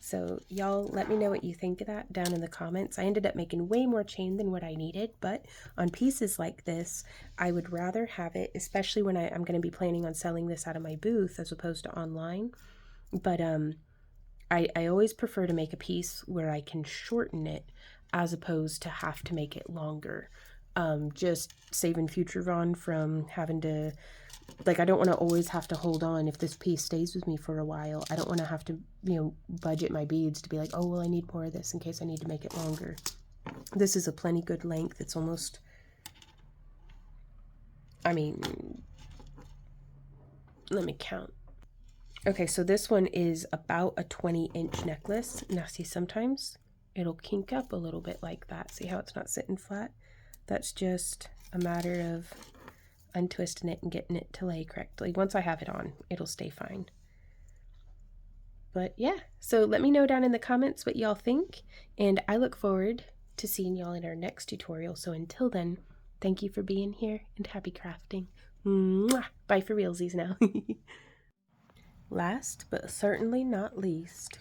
So y'all let me know what you think of that down in the comments. I ended up making way more chain than what I needed, but on pieces like this, I would rather have it, especially when I'm going to be planning on selling this out of my booth as opposed to online. But I always prefer to make a piece where I can shorten it as opposed to have to make it longer. Just saving future Ron from having to, like, I don't want to always have to hold on. If this piece stays with me for a while, I don't want to have to, you know, budget my beads to be like, oh, well, I need more of this in case I need to make it longer. This is a plenty good length. It's almost, I mean, let me count. Okay, so this one is about a 20-inch necklace. Now see, sometimes it'll kink up a little bit like that. See how it's not sitting flat? That's just a matter of untwisting it and getting it to lay correctly. Once I have it on, it'll stay fine. But yeah, so let me know down in the comments what y'all think, and I look forward to seeing y'all in our next tutorial. So until then, thank you for being here and happy crafting. Mwah! Bye for realsies now. Last but certainly not least,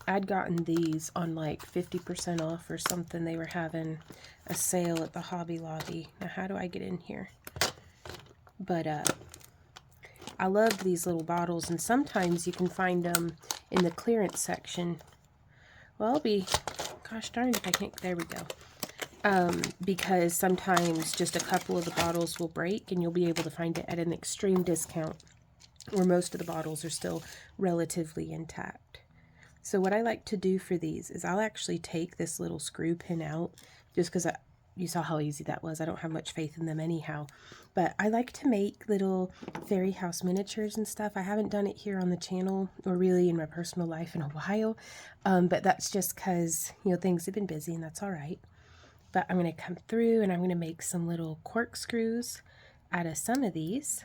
I'd gotten these on like 50% off or something. They were having a sale at the Hobby Lobby. Now, how do I get in here? But I love these little bottles, and sometimes you can find them in the clearance section. Well, gosh darn if I can't, there we go. Because sometimes just a couple of the bottles will break, and you'll be able to find it at an extreme discount, where most of the bottles are still relatively intact. So what I like to do for these is I'll actually take this little screw pin out, just because you saw how easy that was. I don't have much faith in them anyhow. But I like to make little fairy house miniatures and stuff. I haven't done it here on the channel or really in my personal life in a while. But that's just because, things have been busy, and that's all right. But I'm going to come through and I'm going to make some little corkscrews out of some of these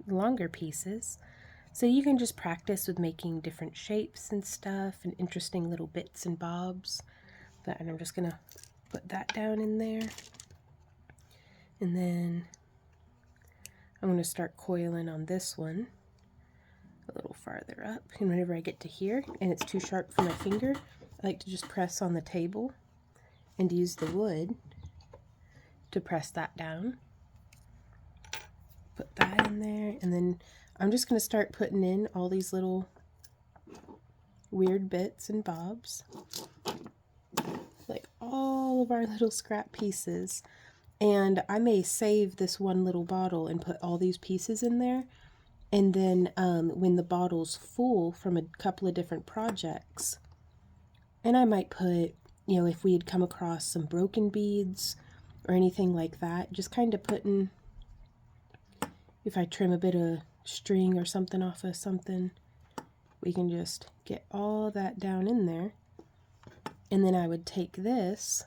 longer pieces. So you can just practice with making different shapes and stuff and interesting little bits and bobs. And I'm just going to put that down in there. And then I'm going to start coiling on this one a little farther up. And whenever I get to here and it's too sharp for my finger, I like to just press on the table and use the wood to press that down. Put that in there, and then I'm just going to start putting in all these little weird bits and bobs, like all of our little scrap pieces. And I may save this one little bottle and put all these pieces in there, and then when the bottle's full from a couple of different projects, and I might put, if we had come across some broken beads or anything like that, just kind of putting, if I trim a bit of string or something off of something, we can just get all that down in there. And then I would take this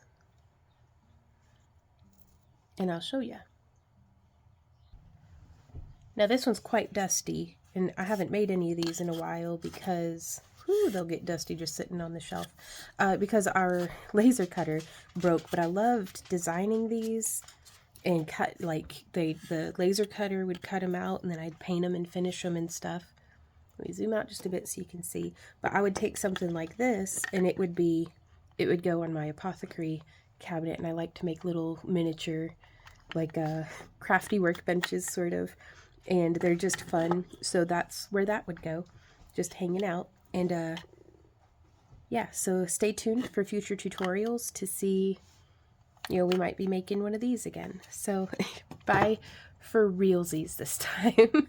and I'll show you. Now this one's quite dusty, and I haven't made any of these in a while because they'll get dusty just sitting on the shelf, because our laser cutter broke. But I loved designing these and cut, like the laser cutter would cut them out, and then I'd paint them and finish them and stuff. Let me zoom out just a bit so you can see. But I would take something like this, and it would go on my apothecary cabinet, and I like to make little miniature, like crafty workbenches sort of, and they're just fun. So that's where that would go, just hanging out. And yeah, so stay tuned for future tutorials to see, we might be making one of these again. So bye for realsies this time.